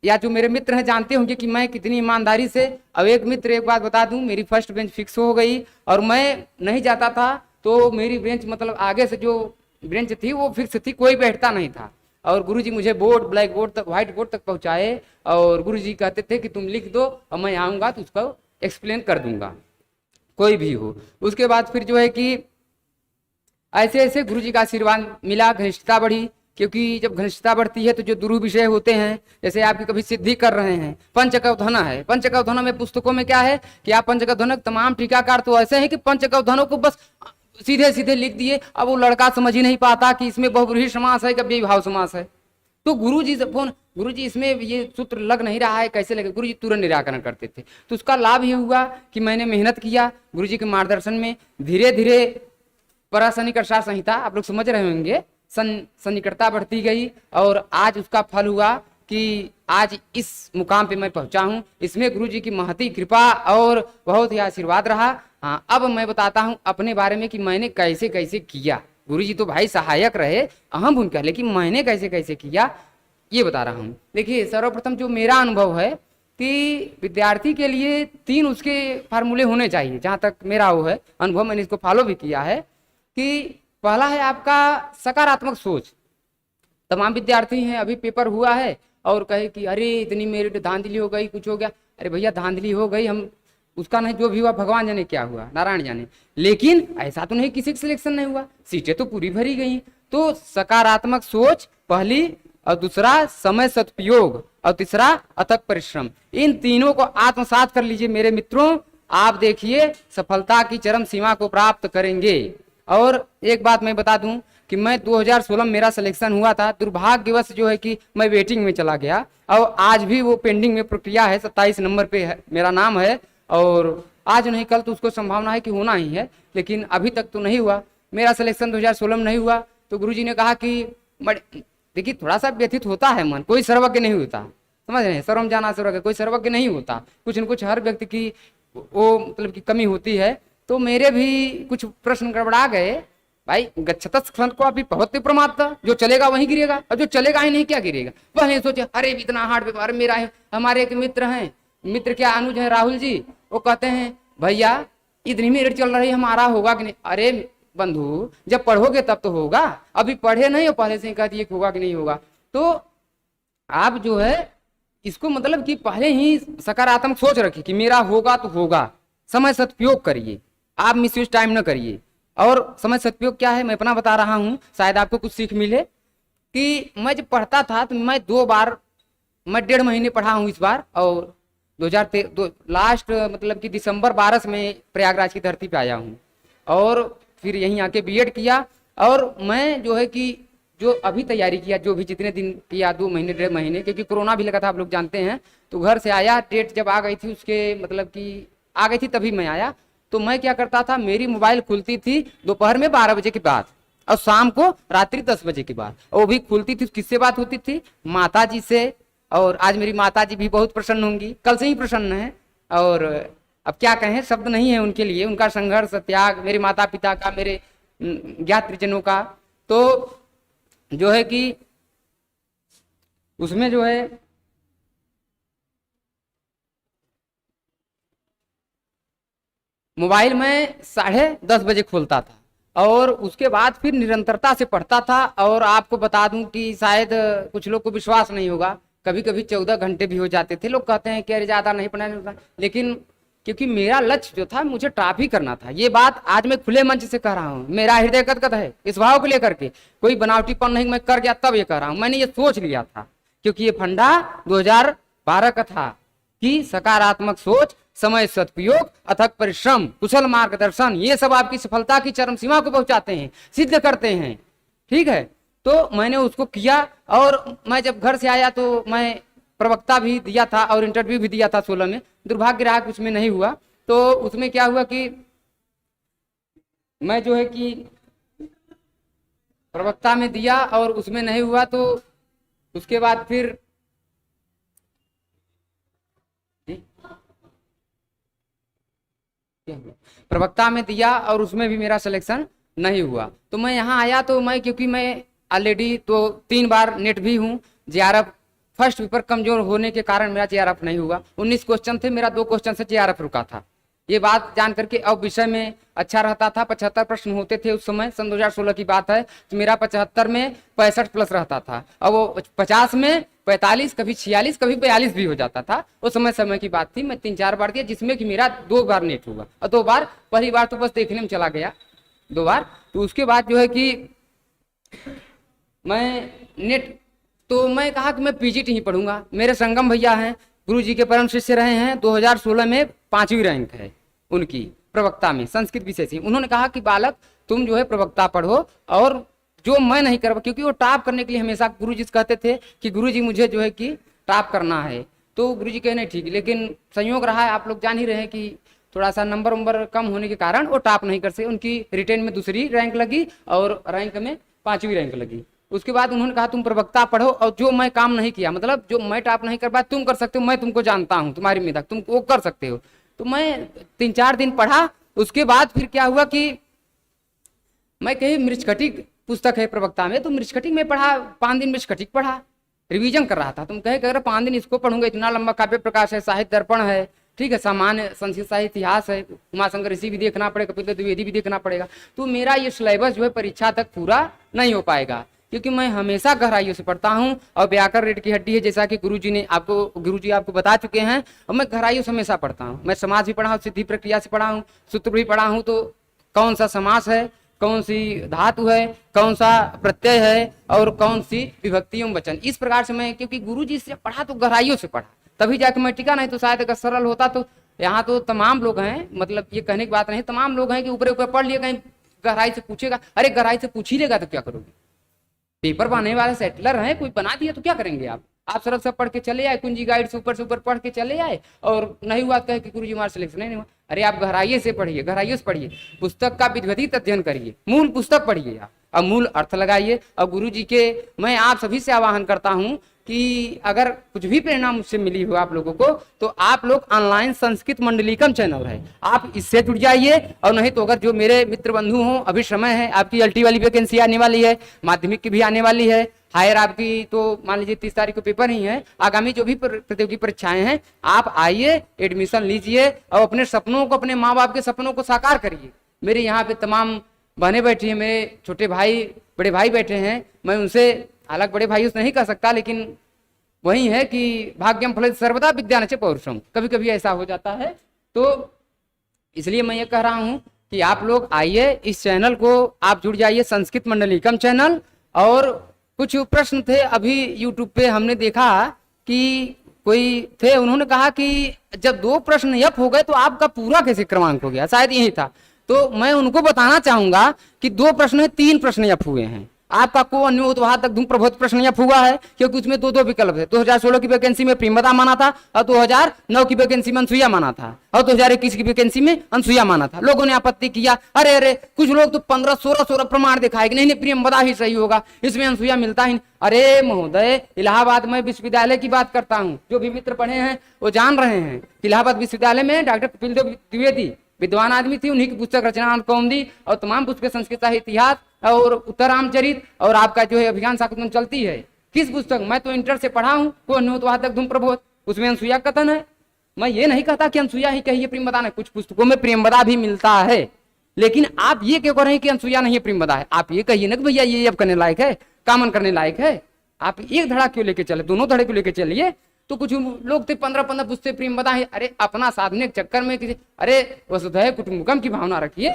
या जो मेरे मित्र हैं जानते होंगे कि मैं कितनी ईमानदारी से। अब एक मित्र, एक बात बता दूं, मेरी फर्स्ट बेंच फिक्स हो गई और मैं नहीं जाता था, तो मेरी बेंच मतलब आगे से जो बेंच थी वो फिक्स थी, कोई बैठता नहीं था। और गुरुजी मुझे बोर्ड, ब्लैक बोर्ड तक, व्हाइट बोर्ड तक पहुंचाए, और गुरुजी कहते थे कि तुम लिख दो और मैं आऊँगा तो उसको एक्सप्लेन कर दूंगा, कोई भी हो। उसके बाद फिर जो है कि ऐसे ऐसे गुरुजी का आशीर्वाद मिला, घनिष्ठता बढ़ी, क्योंकि जब घनिष्ठता बढ़ती है तो जो दुरूह विषय होते हैं, जैसे आपकी कभी सिद्धि कर रहे हैं, पंचकौधना है। पंचकौधना में पुस्तकों में क्या है कि आप पंचकौधना तमाम टीकाकार तो ऐसे हैं कि पंचकौधनों को बस सीधे सीधे लिख दिए। अब वो लड़का समझ ही नहीं पाता कि इसमें बहुब्रीहि समास है कि विभाव समास है। तो गुरुजी से फोन, गुरुजी इसमें ये सूत्र लग नहीं रहा है, कैसे लगे? गुरुजी तुरंत निराकरण करते थे। तो उसका लाभ ये हुआ कि मैंने मेहनत किया गुरुजी के मार्गदर्शन में, धीरे धीरे परासनिकर्षा संहिता आप लोग समझ रहे होंगे, सन्निकटता बढ़ती गई, और आज उसका फल हुआ कि आज इस मुकाम पे मैं पहुंचा हूं, इसमें गुरुजी की महती कृपा और बहुत ही आशीर्वाद रहा। हाँ, अब मैं बताता हूं अपने बारे में कि मैंने कैसे कैसे किया। गुरुजी तो भाई सहायक रहे, अहम भूमिका, लेकिन मैंने कैसे कैसे किया ये बता रहा हूं। देखिए, सर्वप्रथम जो मेरा अनुभव है कि विद्यार्थी के लिए 3 उसके फार्मूले होने चाहिए, जहां तक मेरा वो है अनुभव, मैंने इसको फॉलो भी किया है। कि पहला है आपका सकारात्मक सोच। तमाम विद्यार्थी हैं, अभी पेपर हुआ है और कहे कि अरे इतनी मेरी धांधली हो गई, कुछ हो गया। अरे भैया, धांधली हो गई, हम उसका नहीं, जो भी हुआ भगवान जाने क्या हुआ, नारायण जाने। लेकिन ऐसा तो नहीं किसी का सिलेक्शन नहीं हुआ, सीटें तो पूरी भरी गई। तो सकारात्मक सोच पहली, और दूसरा समय सदुपयोग, और तीसरा अथक परिश्रम। इन तीनों को आत्मसात कर लीजिए मेरे मित्रों, आप देखिए सफलता की चरम सीमा को प्राप्त करेंगे। और एक बात मैं बता दूं कि मैं 2016 में मेरा सिलेक्शन हुआ था, दुर्भाग्यवश जो है कि मैं वेटिंग में चला गया, और आज भी वो पेंडिंग में प्रक्रिया है, 27 नंबर पे है मेरा नाम है, और आज नहीं कल तो उसको संभावना है कि होना ही है, लेकिन अभी तक तो नहीं हुआ। मेरा सिलेक्शन 2016 में नहीं हुआ, तो गुरुजी ने कहा कि देखिए थोड़ा सा व्यथित होता है मन, कोई सर्वज्ञ नहीं होता, समझ रहे हैं, सर्वम जाना सर्वज्ञ, कोई सर्वज्ञ नहीं होता, कुछ न कुछ हर व्यक्ति की वो मतलब की कमी होती है। तो मेरे भी कुछ प्रश्न गड़बड़ा गए। भाई गच्छतः को अभी बहुत प्रमाद, जो चलेगा वही गिरेगा, और जो चलेगा ही नहीं क्या गिरेगा। वह नहीं सोचे अरे इतना हार्ड पेपर मेरा है। हमारे एक मित्र हैं, मित्र क्या अनुज है, राहुल जी, वो कहते हैं भैया इतनी मेरिट चल रही, हमारा होगा कि नहीं। अरे बंधु, जब पढ़ोगे तब तो होगा, अभी पढ़े नहीं हो, पहले से कह दिए होगा कि नहीं होगा। तो आप जो है इसको मतलब कि पहले ही सकारात्मक सोच रखिए कि मेरा होगा तो होगा। समय सदुपयोग करिए, आप मिसयूज टाइम न करिए। और समय सदुपयोग क्या है मैं अपना बता रहा हूं, शायद आपको कुछ सीख मिले। कि मैं जब पढ़ता था तो मैं 2 बार, मैं 1.5 महीने पढ़ा हूं इस बार, और 2013 लास्ट मतलब कि दिसंबर 12 में प्रयागराज की धरती पे आया हूं, और फिर यहीं आके बीएड किया। और मैं जो है कि जो अभी तैयारी किया, जो भी जितने दिन किया, 2 महीने 1.5 महीने, क्योंकि कोरोना भी लगा था, आप लोग जानते हैं। तो घर से आया, डेट जब आ गई थी उसके मतलब कि आ गई थी तभी मैं आया। तो मैं क्या करता था, मेरी मोबाइल खुलती थी दोपहर में 12 बजे के बाद, और शाम को रात्रि 10 बजे के बाद, और वो भी खुलती थी किससे बात होती थी, माता जी से। और आज मेरी माता जी भी बहुत प्रसन्न होंगी, कल से ही प्रसन्न है। और अब क्या कहें, शब्द नहीं है उनके लिए, उनका संघर्ष त्याग, मेरे माता पिता का, मेरे ज्ञात परिजनों का। तो जो है कि उसमें जो है मोबाइल में 10:30 बजे खोलता था, और उसके बाद फिर निरंतरता से पढ़ता था। और आपको बता दूं कि शायद कुछ लोग को विश्वास नहीं होगा, कभी कभी 14 घंटे भी हो जाते थे। लोग कहते हैं कि अरे ज्यादा नहीं पढ़ना होता, लेकिन क्योंकि मेरा लक्ष्य जो था, मुझे टॉप ही करना था। ये बात आज मैं खुले मंच से कह रहा हूँ, मेरा हृदय गदगद है इस भाव को लेकर के, कोई बनावटीपन नहीं मैं कर गया तब ये कह रहा हूँ। मैंने ये सोच लिया था, क्योंकि ये फंडा 2012 का था कि सकारात्मक सोच, समय सदुपयोग, अथक परिश्रम, कुशल मार्गदर्शन, ये सब आपकी सफलता की चरम सीमा को पहुंचाते हैं, सिद्ध करते हैं। ठीक है, तो मैंने उसको किया। और मैं जब घर से आया तो मैं प्रवक्ता भी दिया था और इंटरव्यू भी दिया था 16 में, दुर्भाग्य रहा कुछ में नहीं हुआ। तो उसमें क्या हुआ कि मैं जो है कि प्रवक्ता में दिया और उसमें नहीं हुआ, तो उसके बाद फिर प्रवक्ता में दिया और उसमें भी मेरा सिलेक्शन नहीं हुआ। तो मैं यहाँ आया, तो मैं क्योंकि मैं ऑलरेडी तो 3 बार नेट भी हूँ, जेआरएफ फर्स्ट पेपर कमजोर होने के कारण मेरा जेआरएफ नहीं हुआ। 19 क्वेश्चन थे, मेरा 2 क्वेश्चन से जेआरएफ रुका था। ये बात जान करके अब विषय में अच्छा रहता था, 75 प्रश्न होते थे उस समय, सन 2016 की बात है। तो मेरा 75 में 65 प्लस रहता था, और वो 50 में 45, कभी 46, कभी 42 भी हो जाता था। उस समय की बात थी। मैं 3-4 बार दिया, जिसमें कि मेरा 2 बार नेट हुआ, और 2 बार, पहली बार तो बस देखने में चला गया, 2 बार। तो उसके बाद जो है कि मैं नेट, तो मैं कहा कि मैं पीजीटी ही पढ़ूंगा। मेरे संगम भैया हैं, गुरुजी के परम शिष्य रहे हैं, 2016 में 5वीं रैंक है उनकी प्रवक्ता में, संस्कृत विषय से। उन्होंने कहा कि बालक तुम जो है प्रवक्ता पढ़ो, और जो मैं नहीं कर, क्योंकि वो टॉप करने के लिए हमेशा गुरुजी कहते थे कि गुरुजी मुझे जो है कि टॉप करना है। तो गुरुजी कहे नहीं ठीक, लेकिन संयोग रहा है, आप लोग जान ही रहे हैं कि थोड़ा सा नंबर कम होने के कारण वो टॉप नहीं कर सके। उनकी रिटेन में 2री रैंक लगी और रैंक में 5वीं रैंक लगी। उसके बाद उन्होंने कहा तुम प्रवक्ता पढ़ो, और जो मैं काम नहीं किया, मतलब जो मैं टाप नहीं कर पाया तुम कर सकते हो, मैं तुमको जानता हूँ, तुम्हारी मेधा तुम वो कर सकते हो। तो मैं 3-4 दिन पढ़ा। उसके बाद फिर क्या हुआ कि मैं कहीं मृच्छकटिक पुस्तक है प्रवक्ता में, तो मृच्छकटिक में पढ़ा, 5 दिन मृच्छकटिक पढ़ा, रिवीजन कर रहा था। तुम कहे अगर 5 दिन इसको पढ़ूंगा, इतना लंबा काव्य प्रकाश है, साहित्य दर्पण है, ठीक है, सामान्य संस्कृत साहित्य इतिहास है, उमाशंकर ऋषि भी देखना पड़ेगा, कपिल द्विवेदी भी देखना पड़ेगा, तो मेरा ये सिलेबस जो है परीक्षा तक पूरा नहीं हो पाएगा। क्योंकि मैं हमेशा गहराइयों से पढ़ता हूँ, और व्याकरण रीढ़ की हड्डी है, जैसा कि गुरुजी आपको बता चुके हैं, और मैं गहराइयों से हमेशा पढ़ता हूँ। मैं समाज भी पढ़ा हूँ, सिद्धि प्रक्रिया से पढ़ा हूँ, सूत्र भी पढ़ा हूँ, तो कौन सा समास है, कौन सी धातु है, कौन सा प्रत्यय है, और कौन सी विभक्ति एवं वचन, इस प्रकार से मैं, क्योंकि गुरुजी से पढ़ा तो गहराइयों से पढ़ा, तभी जाके मैं टिका, नहीं तो शायद अगर सरल होता तो यहाँ तो तमाम लोग हैं, मतलब ये कहने की बात नहीं, तमाम लोग हैं कि ऊपर ऊपर पढ़ लिया, कहीं गहराई से पूछेगा, अरे गहराई से पूछ ही लेगा तो क्या करोगे, पेपर बनाने वाले सेटलर हैं, कोई बना दिया तो क्या करेंगे आप सरल सब पढ़ के चले आए, कुंजी गाइड से ऊपर पढ़ के चले आए, और नहीं हुआ कहे कि गुरुजी हमारा सिलेक्शन नहीं हुआ। अरे आप गहराइये से पढ़िए, गहराइयों से पढ़िए, पुस्तक का विधिवत अध्ययन करिए, मूल पुस्तक पढ़िए आप, और मूल अर्थ लगाइए। और गुरुजी के मैं आप सभी से आह्वान करता हूँ कि अगर कुछ भी प्रेरणा मुझसे मिली हो आप लोगों को, तो आप लोग ऑनलाइन संस्कृत मंडलीकम चैनल है, आप इससे जुड़ जाइए। और नहीं तो अगर जो मेरे मित्र बंधु हों, अभी समय है, आपकी LT वाली वैकेंसी आने वाली है, माध्यमिक की भी आने वाली है, हायर आपकी तो मान लीजिए 30 तारीख को पेपर ही है, आगामी जो भी प्रतियोगी परीक्षाएं हैं, आप आइए, एडमिशन लीजिए, और अपने सपनों को, अपने माँ बाप के सपनों को साकार करिए। मेरे यहाँ पे तमाम बहनें बैठी हैं, मेरे छोटे भाई बड़े भाई बैठे हैं, मैं उनसे हालांकि बड़े भाई उसने नहीं कह सकता, लेकिन वही है कि भाग्यम फल सर्वदा विद्या नच पौरुषम, कभी कभी ऐसा हो जाता है। तो इसलिए मैं ये कह रहा हूँ कि आप लोग आइए, इस चैनल को आप जुड़ जाइए, संस्कृत मंडलीकम चैनल। और कुछ प्रश्न थे अभी यूट्यूब पे हमने देखा कि कोई थे, उन्होंने कहा कि जब 2 प्रश्न यप हो गए तो आपका पूरा कैसे क्रमांक हो गया, शायद यही था। तो मैं उनको बताना चाहूंगा कि 2 प्रश्न है, 3 प्रश्न यप हुए हैं। आपका को अन्य उत्वाह तक धूम प्रबोध प्रश्न यप हुआ है, क्योंकि उसमें 2 विकल्प थे। 2016 की वैकेंसी में प्रेमदा माना था, और 2009 की वैकेंसी में अनसुईया माना था, और 2021 की वैकेंसी में अनसुईया माना था। लोगों ने आपत्ति किया, अरे कुछ लोग तो 15-16 प्रमाण दिखाए कि नहीं प्रेमदा ही सही होगा, इसमें अनसुईया मिलता ही नहीं। अरे महोदय, इलाहाबाद में विश्वविद्यालय की बात करता हूँ, जो भी मित्र पढ़े हैं वो जान रहे हैं, इलाहाबाद विश्वविद्यालय में डॉक्टर कपिल द्विवेदी विद्वान आदमी थी, उन्हीं की पुस्तक रचना कौमुदी और तमाम पुस्तकें संस्कृत साहित्य इतिहास और उत्तर रामचरित और आपका जो है अभिज्ञान शाकुंतलम चलती है। किस पुस्तक, मैं तो इंटर से पढ़ा हूँ, को अनुवादक धूम प्रबोध, उसमें अनसुईया कथन है। मैं ये नहीं कहता कि अनसुईया ही कहिए प्रेमदा नहीं, कुछ पुस्तकों में प्रेमदा भी मिलता है, लेकिन आप ये क्यों कह रहे हैं कि अनसुईया नहीं है प्रेमदा है। आप ये कहिए ना कि भैया ये अब करने लायक है, कामन करने लायक है। आप एक धड़ा क्यों लेके चले, दोनों धड़े क्यों लेके चलिए। तो कुछ लोग थे 15-15 पुस्तक प्रेमदा है, अरे अपना साधने के चक्कर में किसी, अरे वसुधैव कुटुंबकम की भावना रखिए,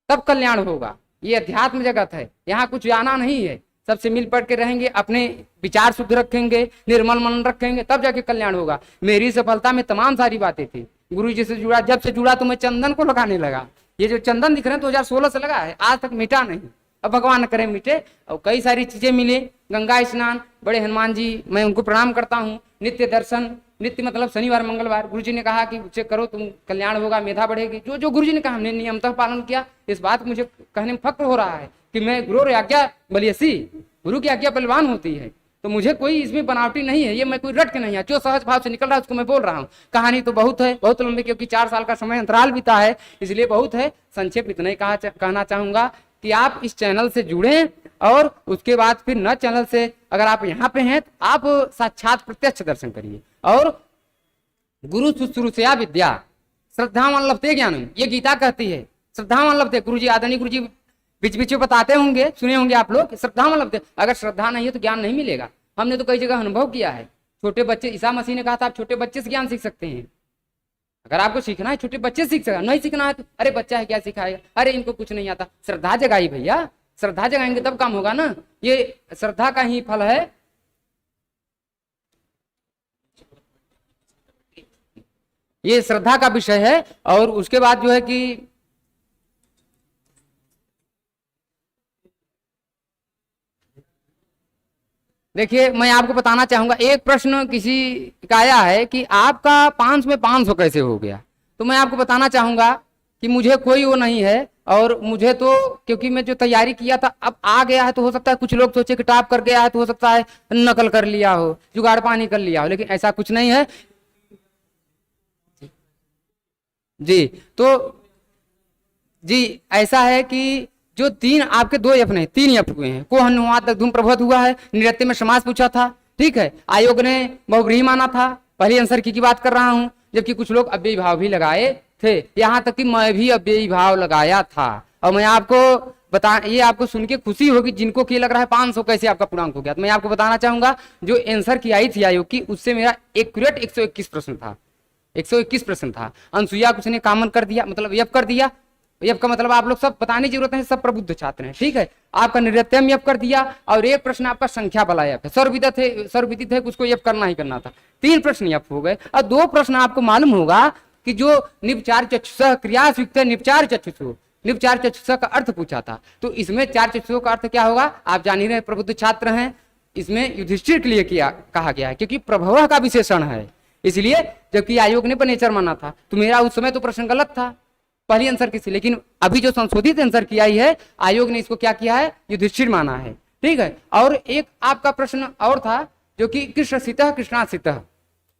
तब कल्याण होगा। ये अध्यात्म जगत है, यहाँ कुछ आना नहीं है, सबसे मिल पड़ के रहेंगे, अपने विचार शुद्ध रखेंगे, निर्मल मन रखेंगे, तब जाके कल्याण होगा। मेरी सफलता में तमाम सारी बातें थी, गुरु जी से जुड़ा, जब से जुड़ा तो मैं चंदन को लगाने लगा। ये जो चंदन दिख रहे हैं 2016 से लगा है, आज तक मिटा नहीं, अब भगवान न करे मिटे। और कई सारी चीजें मिली, गंगा स्नान, बड़े हनुमान जी, मैं उनको प्रणाम करता हूँ, नित्य दर्शन, नित्य मतलब शनिवार मंगलवार, गुरुजी ने कहा कि उसे करो तुम कल्याण होगा, मेधा बढ़ेगी, जो जो गुरुजी ने कहा हमने नियमतः पालन किया। इस बात को मुझे कहने में फक्र हो रहा है कि मैं गुरु आज्ञा बलियसी, गुरु की आज्ञा बलवान होती है। तो मुझे कोई इसमें बनावटी नहीं है, ये मैं कोई रट के नहीं है, जो सहज भाव से निकल रहा है उसको मैं बोल रहा हूँ। कहानी तो बहुत है, बहुत लंबी, क्योंकि 4 साल का समय अंतराल बीता है, इसलिए बहुत है। संक्षेप इतना ही कहना चाहूंगा कि आप इस चैनल से जुड़ें, और उसके बाद फिर न चैनल से अगर आप यहाँ पे हैं तो आप साक्षात प्रत्यक्ष दर्शन करिए। और गुरु शुश्रूषया विद्या श्रद्धावान लभते ज्ञान, ये गीता कहती है, श्रद्धावान लभते। गुरु जी, आदरणीय गुरु जी बीच बीच में बताते होंगे, सुने होंगे आप लोग, श्रद्धावान लभते। अगर श्रद्धा नहीं है तो ज्ञान नहीं मिलेगा। हमने तो कई जगह अनुभव किया है। छोटे बच्चे, ईसा मसीह ने कहा था आप छोटे बच्चे से ज्ञान सीख सकते हैं। अगर आपको सीखना है छोटे बच्चे सीख सकते, नहीं सीखना है तो अरे बच्चा है क्या सिखाएगा, अरे इनको कुछ नहीं आता। श्रद्धा जगाई भैया, श्रद्धा जगाएंगे तब काम होगा ना, ये श्रद्धा का ही फल है। ये श्रद्धा का विषय है। और उसके बाद जो है कि देखिए, मैं आपको बताना चाहूंगा, एक प्रश्न किसी का आया है कि आपका 500 में 500 कैसे हो गया। तो मैं आपको बताना चाहूंगा कि मुझे कोई वो नहीं है, और मुझे तो क्योंकि मैं जो तैयारी किया था अब आ गया है, तो हो सकता है कुछ लोग सोचे कि टॉप कर गया है, तो हो सकता है नकल कर लिया हो, जुगाड़ पानी कर लिया हो, लेकिन ऐसा कुछ नहीं है जी। तो जी ऐसा है कि जो तीन आपके 2 एफ नहीं 3 एफ हुए हैं। को अनुवाद धूम प्रभुत्व हुआ है, नृत्य में समास पूछा था, ठीक है, आयोग ने बहुव्रीहि माना था, पहले आंसर की बात कर रहा हूं, जबकि कुछ लोग अव्ययी भाव भी लगाए थे, यहां तक कि मैं भी अव्ययी भाव लगाया था। और मैं आपको बता, ये आपको सुन के खुशी होगी जिनको कि लग रहा है 500 कैसे आपका पूर्णांक हो गया, तो मैं आपको बताना चाहूंगा जो आंसर की आई थी आयोग की, उससे मेरा एक्यूरेट 121 प्रश्न था, 121 प्रश्न था। अनसुईया कुछ ने कॉमन कर दिया, मतलब यप कर दिया, यप का मतलब आप लोग सब बताने की जरूरत है, सब प्रबुद्ध छात्र हैं, ठीक है। आपका नृत्यम यप कर दिया, और एक प्रश्न आपका संख्या वाला यप है, सर्वविदित है उसको यप करना ही करना था। 3 प्रश्न यप हो गए, और 2 प्रश्न आपको मालूम होगा कि जो निपचार चक्षुष क्रियासयुक्त निपचार चक्षुष, निपचार चक्षुष का अर्थ पूछा था, तो इसमें 4 चक्षुषों का अर्थ क्या होगा आप जान ही रहे, प्रबुद्ध छात्र हैं। इसमें युधिष्ठिर के लिए किया कहा गया है, क्योंकि प्रभव का विशेषण है, इसलिए जबकि आयोग ने नेचर माना था, तो मेरा उस समय तो प्रश्न गलत था पहली आंसर की, लेकिन अभी जो संशोधित आंसर की आई है आयोग ने इसको क्या किया है, युधिष्ठिर माना है, ठीक है। और एक आपका प्रश्न और था जो कि कृष्णसितः कृष्णासितः,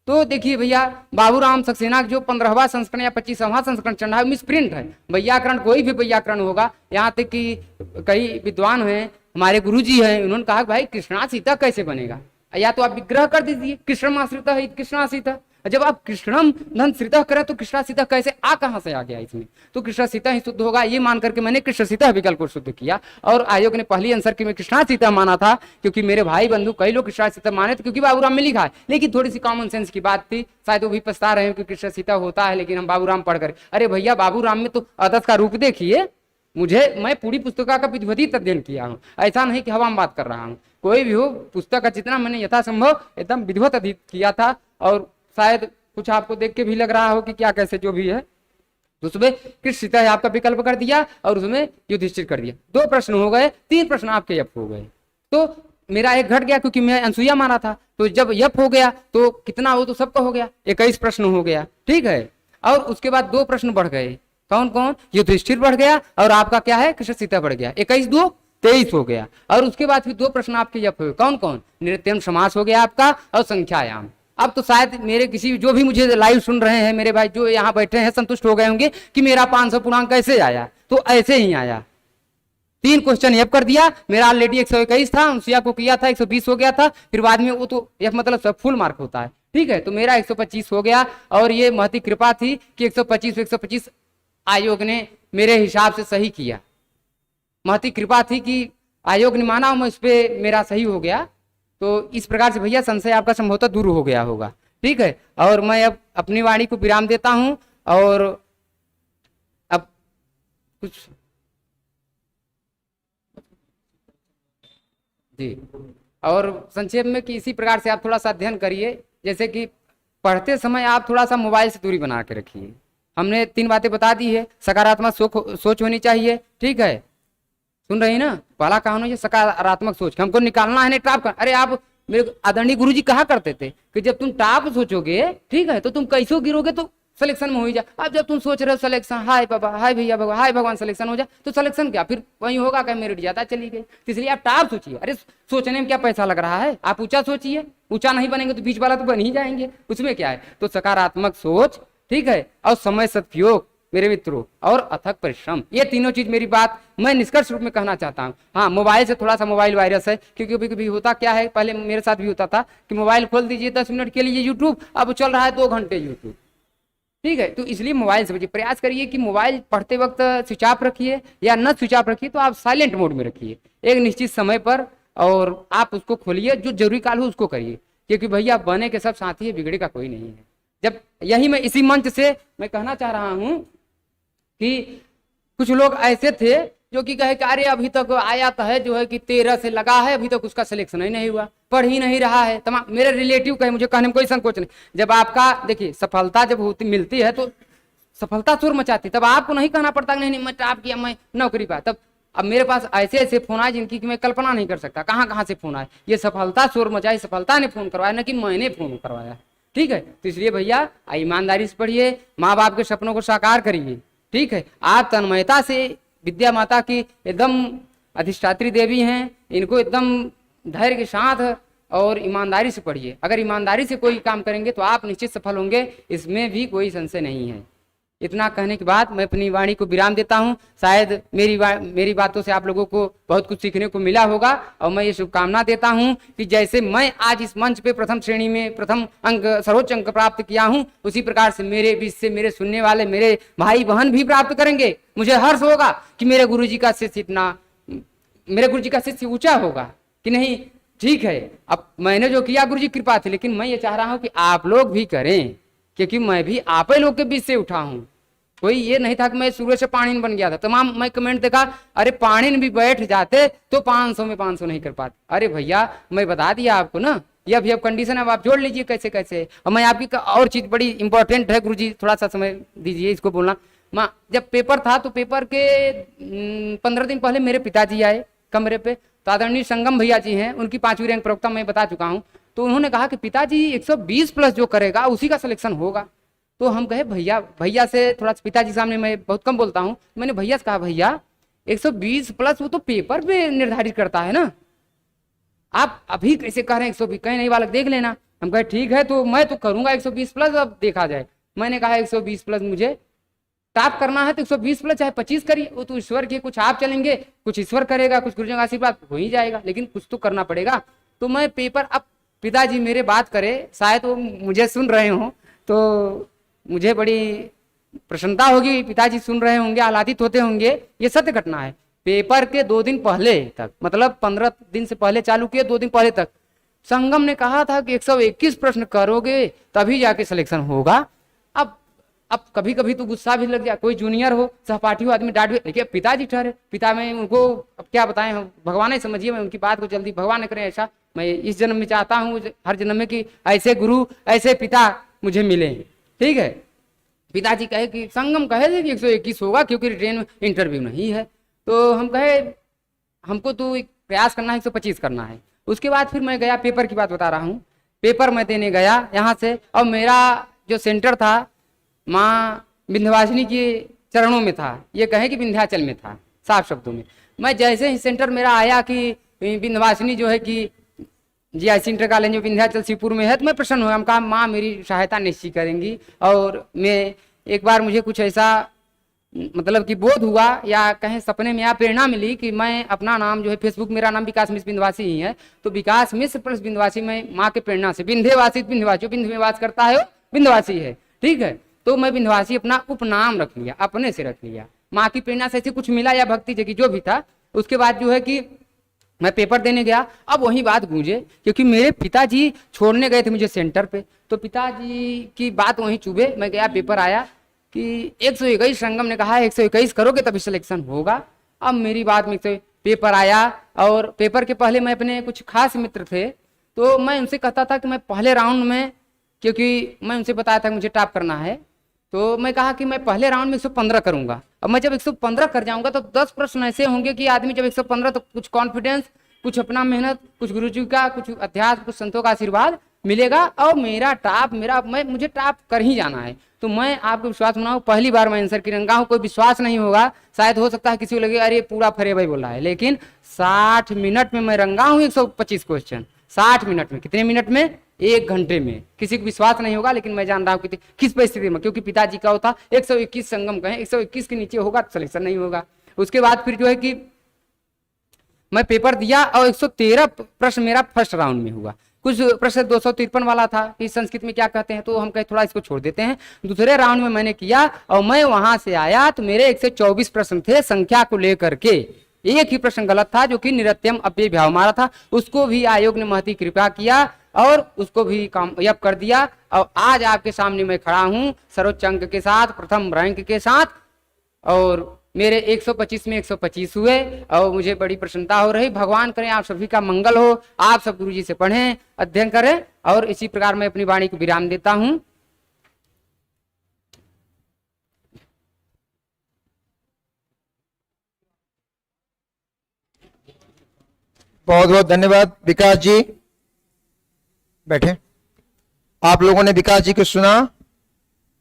तो देखिए भैया बाबूराम सक्सेना जो 15वां संस्करण या 25वां संस्करण चल रहा है मिसप्रिंट है, व्याकरण कोई भी व्याकरण होगा, यहाँ तक कि कई विद्वान हैं हमारे गुरुजी हैं, उन्होंने कहा भाई कृष्णासितः कैसे बनेगा, या तो आप विग्रह कर दीजिए कृष्णमाश्रितः कृष्णासितः, जब आप कृष्णम धन श्रितः करें तो कृष्णासितः कैसे आ कहां से आ गया इसमें, तो कृष्णासितः ही शुद्ध होगा, ये मान करके मैंने कृष्णसितः विकल्प को शुद्ध किया। और आयोग ने पहली आंसर की में कृष्णासितः माना था, क्योंकि मेरे भाई बंधु कई लोग कृष्णासितः माने थे, क्योंकि बाबूराम में लिखा है, लेकिन थोड़ी सी कॉमन सेंस की बात थी, शायद वो भी पछता रहे हैं कि कृष्णसितः होता है, लेकिन हम बाबूराम पढ़ कर, अरे भैया बाबूराम में तो अदस का रूप देखिए, मैं पूरी पुस्तका का विधिवत अध्ययन किया हूँ, ऐसा नहीं कि हवा में बात कर रहा हूँ, कोई भी हो पुस्तक का जितना मैंने यथासंभव एकदम विधिवत अध्ययन किया था, और शायद कुछ आपको देख के भी लग रहा हो कि क्या कैसे जो भी है, तो उसमें कृष्णसितः आपका विकल्प कर दिया और उसमें युधिष्ठिर कर दिया। 2 प्रश्न हो गए, 3 प्रश्न आपके यप हो गए, तो मेरा एक घट गया क्योंकि मैं अनसुईया माना था, तो जब यप हो गया तो कितना हो तो सबका हो गया, 21 प्रश्न हो गया, ठीक है। और उसके बाद 2 प्रश्न बढ़ गए, कौन कौन, युधिष्ठिर बढ़ गया और आपका क्या है कृष्णसितः बढ़ गया, 21 2 23 हो गया। और उसके बाद फिर 2 प्रश्न आपके यप हुए, कौन कौन, नृत्यम समास हो गया आपका और संख्यायाम। अब तो शायद मेरे किसी जो भी मुझे लाइव सुन रहे हैं मेरे भाई जो यहाँ बैठे हैं संतुष्ट हो गए होंगे कि मेरा 500 पूर्णांक कैसे आया, तो ऐसे ही आया, 3 क्वेश्चन यप कर दिया, मेरा ऑलरेडी 121 था, अनसुईया को किया था 120 हो गया था, फिर बाद में वो तो यप मतलब सब फुल मार्क होता है, ठीक है, तो मेरा 125 हो गया। और ये महती कृपा थी कि 125 आयोग ने मेरे हिसाब से सही किया, महती कृपा थी कि आयोग ने माना, मैं उस पर मेरा सही हो गया, तो इस प्रकार से भैया संशय आपका संभवतः दूर हो गया होगा, ठीक है। और मैं अब अपनी वाणी को विराम देता हूं, और अब कुछ जी, और संक्षेप में कि इसी प्रकार से आप थोड़ा सा अध्ययन करिए, जैसे कि पढ़ते समय आप थोड़ा सा मोबाइल से दूरी बना के रखिए, हमने 3 बातें बता दी है, सकारात्मक सोच होनी चाहिए, ठीक है, सुन रही ना, पहला कहा होना सकारात्मक सोच, हमको निकालना है नहीं टॉप कर, अरे आप मेरे आदरणीय गुरुजी कहा करते थे कि जब तुम टॉप सोचोगे, ठीक है, तो तुम कैसे गिरोगे तो सिलेक्शन में हो ही जा, अब जब तुम सोच रहे हो सिलेक्शन, हाय बाबा हाय भैया भगवान हाय भगवान सिलेक्शन हो जाए, तो सिलेक्शन क्या फिर वही होगा क्या मेरिट ज्यादा चली गई, तो इसलिए आप टॉप सोचिए, अरे सोचने में क्या पैसा लग रहा है, आप ऊंचा सोचिए, ऊंचा नहीं बनेंगे तो बीच वाला तो बन ही जाएंगे, उसमें क्या है, तो सकारात्मक सोच, ठीक है, और समय सदुपयोग मेरे मित्रों, और अथक परिश्रम, ये तीनों चीज मेरी बात मैं निष्कर्ष रूप में कहना चाहता हूँ। हाँ, मोबाइल से थोड़ा सा मोबाइल वायरस है, क्योंकि कभी कभी होता क्या है, पहले मेरे साथ भी होता था कि मोबाइल खोल दीजिए 10 मिनट के लिए यूट्यूब, अब चल रहा है 2 घंटे यूट्यूब, ठीक है, तो इसलिए मोबाइल से बचिए, प्रयास करिए कि मोबाइल पढ़ते वक्त स्विच ऑफ रखिए, या न स्विच ऑफ रखिए तो आप साइलेंट मोड में रखिए एक निश्चित समय पर, और आप उसको खोलिए, जो जरूरी काल हो उसको करिए, क्योंकि भैया बने के सब साथी है, बिगड़े का कोई नहीं है। जब यही मैं इसी मंच से मैं कहना चाह रहा हूं कि कुछ लोग ऐसे थे जो कि कहे कि अरे अभी तक आया तो है जो है कि 13 से लगा है, अभी तक उसका सिलेक्शन ही नहीं हुआ, पढ़ ही नहीं रहा है, तमाम मेरे रिलेटिव कहे, मुझे कहने में कोई संकोच नहीं, जब आपका देखिए सफलता जब होती मिलती है तो सफलता शोर मचाती, तब आपको नहीं कहना पड़ता नहीं मैं टॉप किया मैं नौकरी पा, तब अब मेरे पास ऐसे ऐसे फोन आए जिनकी मैं कल्पना नहीं कर सकता, कहाँ कहाँ से फोन आए, ये सफलता शोर मचाई, सफलता ने फोन करवाया, न कि मैंने फोन करवाया, ठीक है। तो इसलिए भैया ईमानदारी से पढ़िए, माँ बाप के सपनों को साकार करिए, ठीक है, आप तन्मयता से विद्या माता की एकदम अधिष्ठात्री देवी हैं, इनको एकदम धैर्य के साथ और ईमानदारी से पढ़िए। अगर ईमानदारी से कोई काम करेंगे तो आप निश्चित सफल होंगे, इसमें भी कोई संशय नहीं है। इतना कहने के बाद मैं अपनी वाणी को विराम देता हूं। शायद मेरी बातों से आप लोगों को बहुत कुछ सीखने को मिला होगा और मैं ये शुभकामना देता हूं कि जैसे मैं आज इस मंच पे प्रथम श्रेणी में प्रथम अंक सर्वोच्च अंक प्राप्त किया हूं, उसी प्रकार से मेरे बीच से मेरे सुनने वाले मेरे भाई बहन भी प्राप्त करेंगे। मुझे हर्ष होगा कि मेरे गुरुजी का शिष्य ऊंचा होगा कि नहीं। ठीक है, अब मैंने जो किया गुरुजी कृपा थी, लेकिन मैं ये चाह रहा हूं कि आप लोग भी करें, क्योंकि मैं भी आप ही लोग के बीच से उठा हूं। कोई ये नहीं था कि मैं सूर्य से पाणिन बन गया था। तमाम मैं कमेंट देखा, अरे पाणिन भी बैठ जाते तो 500 में 500 नहीं कर पाते। अरे भैया मैं बता दिया आपको ना, ये अभी अब कंडीशन है, आप जोड़ लीजिए कैसे कैसे। और मैं आपकी और चीज बड़ी इंपॉर्टेंट है गुरुजी, थोड़ा सा समय दीजिए इसको बोलना। माँ जब पेपर था तो पेपर के 15 दिन पहले मेरे पिताजी आए कमरे पे, तो आदरणीय संगम भैया जी हैं, उनकी 5वीं रैंक प्रवक्ता मैं बता चुका हूँ। तो उन्होंने कहा कि पिताजी 120 प्लस जो करेगा उसी का सिलेक्शन होगा। तो हम कहे भैया से थोड़ा पिताजी सामने मैं बहुत कम बोलता हूँ, मैंने भैया से कहा भैया 120 प्लस वो तो पेपर पे निर्धारित करता है ना, आप अभी कैसे कह रहे हैं 120? कहीं नहीं बालक देख लेना। हम कहे ठीक है, तो मैं तो करूंगा 120 प्लस, अब देखा जाए। मैंने कहा 120 प्लस मुझे टॉप करना है तो 120 प्लस चाहे 25 करिए, वो तो ईश्वर के, कुछ आप चलेंगे, कुछ ईश्वर करेगा, कुछ गुरुजन का आशीर्वाद हो ही जाएगा, लेकिन कुछ तो करना पड़ेगा। तो मैं पेपर, अब पिताजी मेरे बात करे, शायद वो मुझे सुन रहे हो तो मुझे बड़ी प्रसन्नता होगी, पिताजी सुन रहे होंगे, आह्लादित होते होंगे। ये सत्य घटना है। पेपर के 2 दिन पहले तक, मतलब 15 दिन से पहले चालू किए, 2 दिन पहले तक संगम ने कहा था कि 121 प्रश्न करोगे तभी जाके सिलेक्शन होगा। अब कभी कभी तो गुस्सा भी लग जाए, कोई जूनियर हो, सहपाठी हो, आदमी डांट भी, लेकिन पिताजी ठहरे, पिता में उनको अब क्या बताएं, भगवान ही समझिए, मैं उनकी बात को जल्दी भगवान ने करें ऐसा। मैं इस जन्म में चाहता हूँ, हर जन्म में, कि ऐसे गुरु ऐसे पिता मुझे मिले। ठीक है, पिताजी कहे कि संगम कहे कि 121 होगा क्योंकि रिटेन इंटरव्यू नहीं है। तो हम कहे हमको तो प्रयास करना है, 125 करना है। उसके बाद फिर मैं गया, पेपर की बात बता रहा हूँ, पेपर मैं देने गया यहाँ से, और मेरा जो सेंटर था माँ विंध्यवासिनी के चरणों में था, ये कहे कि विंध्याचल में था, साफ शब्दों में। मैं जैसे ही सेंटर मेरा आया कि विंध्यवासिनी जो है कि GIC इंटर कॉलेज जो विंध्याचल शिवपुर में है, तो मैं प्रसन्न हुआ। हम कहा माँ मेरी सहायता निश्चित करेंगी। और मैं एक बार मुझे कुछ ऐसा मतलब कि बोध हुआ या कहें सपने में या प्रेरणा मिली कि मैं अपना नाम जो है, फेसबुक मेरा नाम विकास मिश्र बिंदवासी ही है, तो विकास मिश्र प्लस बिंदवासी में माँ के प्रेरणा से विंध्यवासी विंध्य में वास करता है बिंदवासी है। ठीक है, तो मैं बिंध्यवासी अपना उपनाम रख लिया, अपने से रख लिया। माँ की प्रेरणा से ऐसे कुछ मिला या भक्ति जगी जो भी था। उसके बाद जो है कि मैं पेपर देने गया। अब वही बात गूंजे, क्योंकि मेरे पिताजी छोड़ने गए थे मुझे सेंटर पे, तो पिताजी की बात वहीं चुभे। मैं गया, पेपर आया कि 121 संगम ने कहा है 121 करोगे तभी सिलेक्शन होगा। अब मेरी बात में पेपर आया, और पेपर के पहले मैं अपने कुछ खास मित्र थे, तो मैं उनसे कहता था कि मैं पहले राउंड में, क्योंकि मैं उनसे बताया था कि मुझे टॉप करना है, तो मैं कहा कि मैं पहले राउंड में 115 करूंगा। अब मैं जब 115 कर जाऊंगा तो 10 प्रश्न ऐसे होंगे कि आदमी जब 115, तो कुछ कॉन्फिडेंस, कुछ अपना मेहनत, कुछ गुरुजी का, कुछ अध्यास, कुछ संतों का आशीर्वाद मिलेगा, और मेरा टॉप मुझे टॉप कर ही जाना है। तो मैं आपको विश्वास बनाऊं, पहली बार मैं आंसर की रंगा हूं, कोई विश्वास नहीं होगा, शायद हो सकता है किसी को लगे अरे पूरा फरे भाई बोल रहा है, लेकिन 60 मिनट में मैं रंगा हूं 125 क्वेश्चन। 60 मिनट में, कितने मिनट में? 1 घंटे में। किसी को विश्वास नहीं होगा, लेकिन मैं जान रहा हूँ किस परिस्थिति में, क्योंकि पिताजी का होता 121 संगम कहें, 121 के नीचे होगा तो सिलेक्शन नहीं होगा। उसके बाद फिर जो है कि मैं पेपर दिया, और 113 प्रश्न मेरा फर्स्ट राउंड में हुआ। कुछ प्रश्न 253 वाला था कि संस्कृत में क्या कहते हैं, तो हम कहे थोड़ा इसको छोड़ देते हैं। दूसरे राउंड में मैंने किया, और मैं वहां से आया तो मेरे 124 प्रश्न थे संख्या को लेकर के। एक ही प्रश्न गलत था, जो कि निरत्यम अव्यय भाव मारा था, उसको भी आयोग ने महती कृपा किया और उसको भी कामयाब कर दिया। और आज आपके सामने मैं खड़ा हूं सर्वोच्च अंक के साथ, प्रथम रैंक के साथ, और मेरे 125 में 125 हुए, और मुझे बड़ी प्रसन्नता हो रही। भगवान करें आप सभी का मंगल हो, आप सब गुरुजी से पढ़ें, अध्ययन करें, और इसी प्रकार मैं अपनी वाणी को विराम देता हूं। बहुत बहुत धन्यवाद विकास जी। बैठे। आप लोगों ने विकास जी को सुना,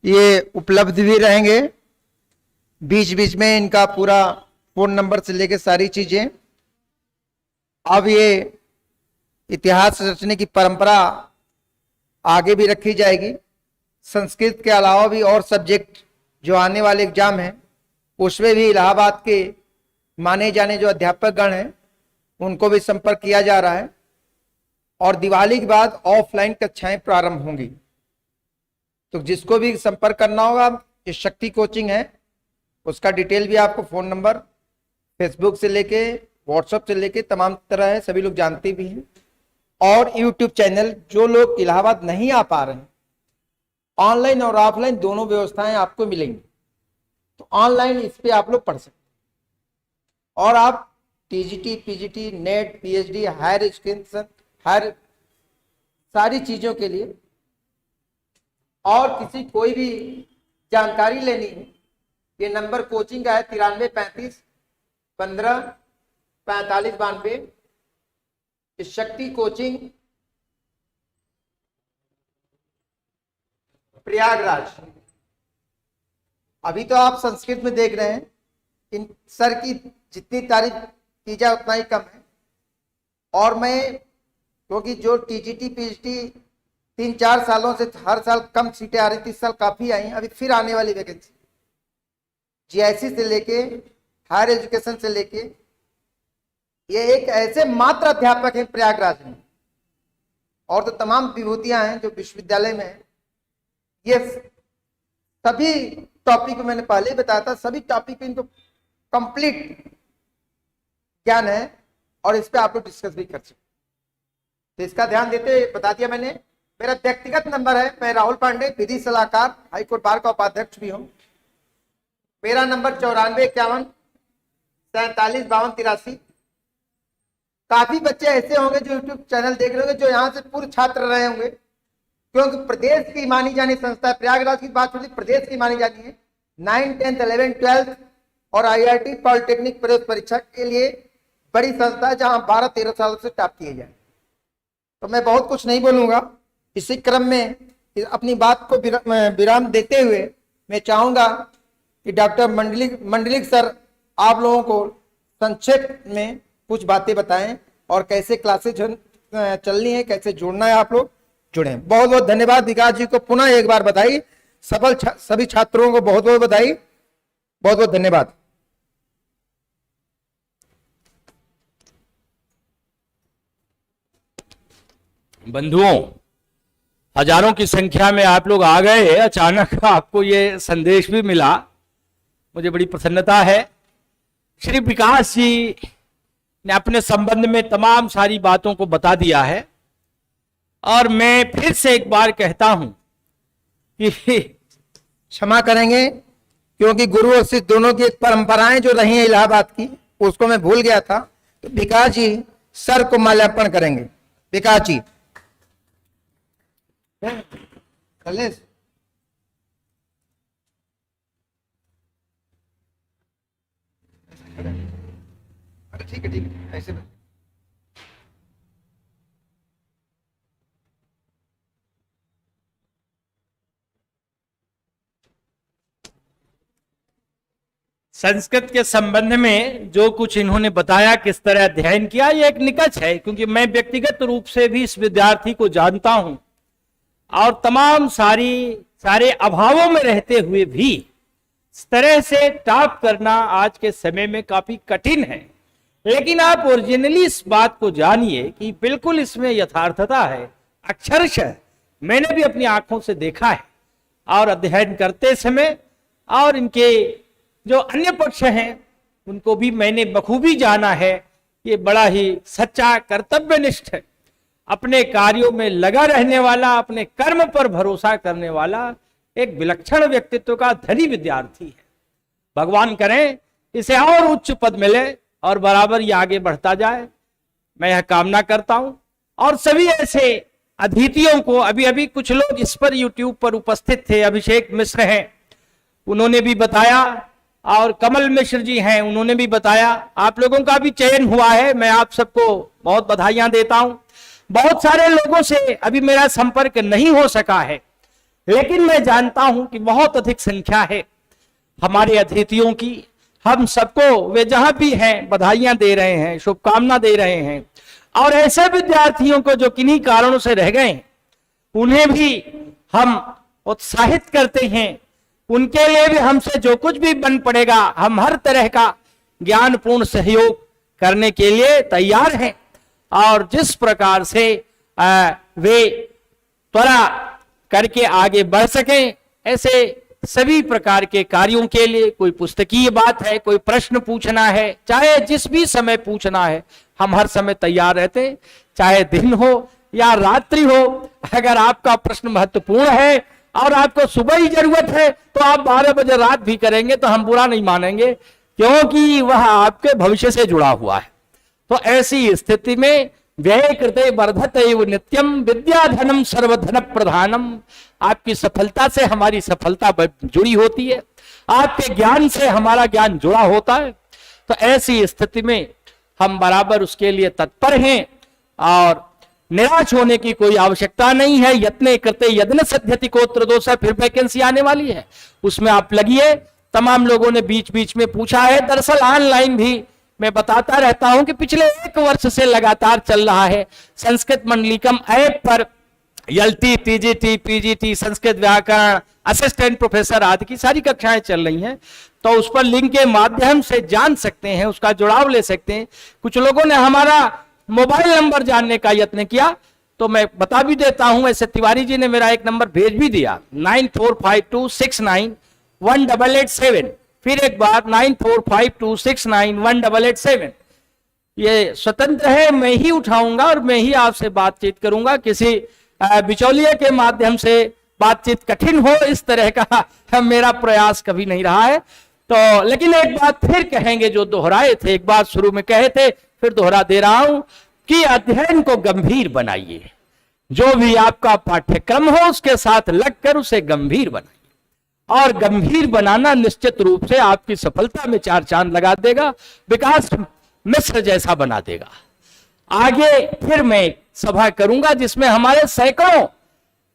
ये उपलब्ध भी रहेंगे, बीच बीच में इनका पूरा फोन नंबर से लेके सारी चीजें। अब ये इतिहास रचने की परंपरा आगे भी रखी जाएगी। संस्कृत के अलावा भी और सब्जेक्ट जो आने वाले एग्जाम हैं उसमें भी इलाहाबाद के माने जाने जो अध्यापक गण हैं उनको भी संपर्क किया जा रहा है। और दिवाली के बाद ऑफलाइन कक्षाएं प्रारंभ होंगी। तो जिसको भी संपर्क करना होगा, ये शक्ति कोचिंग है, उसका डिटेल भी आपको फोन नंबर फेसबुक से लेके व्हाट्सएप से लेके तमाम तरह है, सभी लोग जानते भी हैं। और यूट्यूब चैनल, जो लोग इलाहाबाद नहीं आ पा रहे हैं, ऑनलाइन और ऑफलाइन दोनों व्यवस्थाएं आपको मिलेंगी। तो ऑनलाइन इस पे आप लोग पढ़ सकते हैं। और आप TGT, PGT, NET, PhD, higher education, हर सारी चीजों के लिए और किसी कोई भी जानकारी लेनी है, ये नंबर कोचिंग का है 9335 15 45 92। शक्ति कोचिंग प्रयागराज। अभी तो आप संस्कृत में देख रहे हैं, इन सर की जितनी तारीफ की जाए उतना ही कम है। और मैं, क्योंकि जो टीजीटी पीएचडी 3-4 सालों से हर साल कम सीटें आ रही थी, इस साल काफी आई हैं। अभी फिर आने वाली वैकेंसी जीआईसी से लेके हायर एजुकेशन से लेके, ये एक ऐसे मात्र अध्यापक हैं प्रयागराज में। और तो तमाम विभूतियां हैं जो विश्वविद्यालय में है। ये सभी टॉपिक मैंने पहले ही बताया था, सभी टॉपिक पे इनको कंप्लीट ज्ञान है और इस पे आप लोग डिस्कस भी कर सकते। तो इसका ध्यान देते हुए बता दिया मैंने। मेरा व्यक्तिगत नंबर है, मैं राहुल पांडे, विधि सलाहकार, हाईकोर्ट बार का उपाध्यक्ष भी हूं। मेरा नंबर 9451 47 52 83। काफी बच्चे ऐसे होंगे जो यूट्यूब चैनल देख रहे होंगे, जो यहाँ से पूर्व छात्र रहे होंगे, क्योंकि प्रदेश की मानी जानी संस्था है। प्रयागराज की बात होती, प्रदेश की मानी जानी है। 9, 10, 11, 12 और IIT पॉलिटेक्निक प्रवेश परीक्षा के लिए बड़ी संस्था है, जहां 12-13 सालों से टॉप किए जाए। तो मैं बहुत कुछ नहीं बोलूंगा। इसी क्रम में अपनी बात को विराम देते हुए मैं चाहूंगा कि डॉक्टर मंडलिक सर आप लोगों को संक्षेप में कुछ बातें बताएं और कैसे क्लासेज चलनी है, कैसे जुड़ना है, आप लोग जुड़े। बहुत बहुत धन्यवाद। विकास जी को पुनः एक बार बधाई। सभी छात्रों को बहुत बहुत बधाई, बहुत बहुत धन्यवाद। बंधुओं, हजारों की संख्या में आप लोग आ गए। अचानक आपको ये संदेश भी मिला, मुझे बड़ी प्रसन्नता है। श्री विकास जी ने अपने संबंध में तमाम सारी बातों को बता दिया है। और मैं फिर से एक बार कहता हूं कि क्षमा करेंगे, क्योंकि गुरु और शिष्य दोनों की परंपराएं जो रही हैं इलाहाबाद की, उसको मैं भूल गया था। तो विकास जी सर को माल्यार्पण करेंगे। विकास जी। ठीक है ऐसे। संस्कृत के संबंध में जो कुछ इन्होंने बताया, किस तरह अध्ययन किया, ये एक निकष है, क्योंकि मैं व्यक्तिगत रूप से भी इस विद्यार्थी को जानता हूं और तमाम सारे अभावों में रहते हुए भी इस तरह से टॉप करना आज के समय में काफी कठिन है। लेकिन आप ओरिजिनली इस बात को जानिए कि बिल्कुल इसमें यथार्थता है। अक्षरशः मैंने भी अपनी आंखों से देखा है और अध्ययन करते समय, और इनके जो अन्य पक्ष हैं उनको भी मैंने बखूबी जाना है। ये बड़ा ही सच्चा, कर्तव्यनिष्ठ, अपने कार्यों में लगा रहने वाला, अपने कर्म पर भरोसा करने वाला एक विलक्षण व्यक्तित्व का धनी विद्यार्थी है। भगवान करें इसे और उच्च पद मिले और बराबर ये आगे बढ़ता जाए, मैं यह कामना करता हूं। और सभी ऐसे अतिथियों को, अभी अभी कुछ लोग इस पर यूट्यूब पर उपस्थित थे, अभिषेक मिश्र हैं, उन्होंने भी बताया, और कमल मिश्र जी हैं, उन्होंने भी बताया। आप लोगों का भी चयन हुआ है, मैं आप सबको बहुत बधाइयां देता हूं। बहुत सारे लोगों से अभी मेरा संपर्क नहीं हो सका है, लेकिन मैं जानता हूं कि बहुत अधिक संख्या है हमारे अतिथियों की, हम सबको वे जहां भी हैं बधाइयां दे रहे हैं, शुभकामना दे रहे हैं। और ऐसे विद्यार्थियों को जो किन्हीं कारणों से रह गए उन्हें भी हम उत्साहित करते हैं। उनके लिए भी हमसे जो कुछ भी बन पड़ेगा हम हर तरह का ज्ञानपूर्ण सहयोग करने के लिए तैयार हैं। और जिस प्रकार से वे त्वरा करके आगे बढ़ सकें, ऐसे सभी प्रकार के कार्यों के लिए, कोई पुस्तकीय बात है, कोई प्रश्न पूछना है, चाहे जिस भी समय पूछना है, हम हर समय तैयार रहते हैं, चाहे दिन हो या रात्रि हो। अगर आपका प्रश्न महत्वपूर्ण है और आपको सुबह ही जरूरत है तो आप 12 बजे रात भी करेंगे तो हम बुरा नहीं मानेंगे, क्योंकि वह आपके भविष्य से जुड़ा हुआ है। तो ऐसी स्थिति में व्यय कृते वर्धते नित्यम विद्याधनम सर्वधन प्रधानम। आपकी सफलता से हमारी सफलता जुड़ी होती है, आपके ज्ञान से हमारा ज्ञान जुड़ा होता है। तो ऐसी स्थिति में हम बराबर उसके लिए तत्पर हैं और निराश होने की कोई आवश्यकता नहीं है। यत्ने कृते यद्न सध्यति कोत्र दोषः, फिर वैकेंसी आने वाली है, उसमें आप लगिए। तमाम लोगों ने बीच बीच में पूछा है, दरअसल ऑनलाइन भी मैं बताता रहता हूं कि पिछले 1 वर्ष से लगातार चल रहा है संस्कृत मंडलिकम ऐप पर एलटी, टीजीटी, पीजीटी, संस्कृत व्याकरण, असिस्टेंट प्रोफेसर आदि की सारी कक्षाएं चल रही हैं। तो उस पर लिंक के माध्यम से जान सकते हैं, उसका जुड़ाव ले सकते हैं। कुछ लोगों ने हमारा मोबाइल नंबर जानने का यत्न किया तो मैं बता भी देता हूं। ऐसे तिवारी जी ने मेरा एक नंबर भेज भी दिया, 9452691887। फिर एक बार 9452691887। ये स्वतंत्र है, मैं ही उठाऊंगा और मैं ही आपसे बातचीत करूंगा। किसी बिचौलिए के माध्यम से बातचीत कठिन हो, इस तरह का मेरा प्रयास कभी नहीं रहा है। तो लेकिन एक बात फिर कहेंगे जो दोहराए थे, एक बात शुरू में कहे थे फिर दोहरा दे रहा हूं कि अध्ययन को गंभीर बनाइए। जो भी आपका पाठ्यक्रम हो उसके साथ लगकर उसे गंभीर बनाइए, और गंभीर बनाना निश्चित रूप से आपकी सफलता में 4 चांद लगा देगा, विकास मिश्र जैसा बना देगा। आगे फिर मैं सभा करूंगा जिसमें हमारे सैकड़ों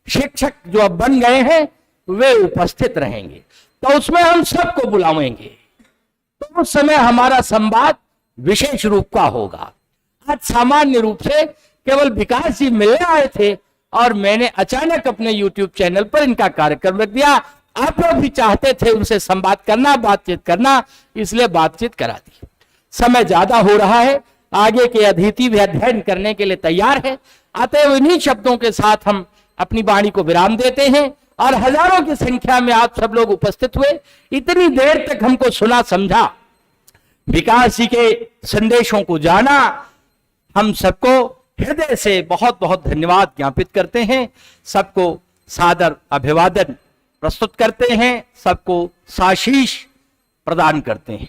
शिक्षक जो अब बन गए हैं वे उपस्थित रहेंगे, तो उसमें हम सबको बुलाएंगे। तो उस समय हमारा संवाद विशेष रूप का होगा। आज सामान्य रूप से केवल विकास जी मिलने आए थे और मैंने अचानक अपने YouTube चैनल पर इनका कार्यक्रम रख दिया। आप लोग भी चाहते थे उनसे संवाद करना, बातचीत करना, इसलिए बातचीत करा दी। समय ज्यादा हो रहा है, आगे के अतिथि भी अध्ययन करने के लिए तैयार है। अतएव इन्हीं शब्दों के साथ हम अपनी वाणी को विराम देते हैं और हजारों की संख्या में आप सब लोग उपस्थित हुए, इतनी देर तक हमको सुना समझा, विकास जी के संदेशों को जाना। हम सबको हृदय से बहुत बहुत धन्यवाद ज्ञापित करते हैं, सबको सादर अभिवादन प्रस्तुत करते हैं, सबको साशीष प्रदान करते हैं।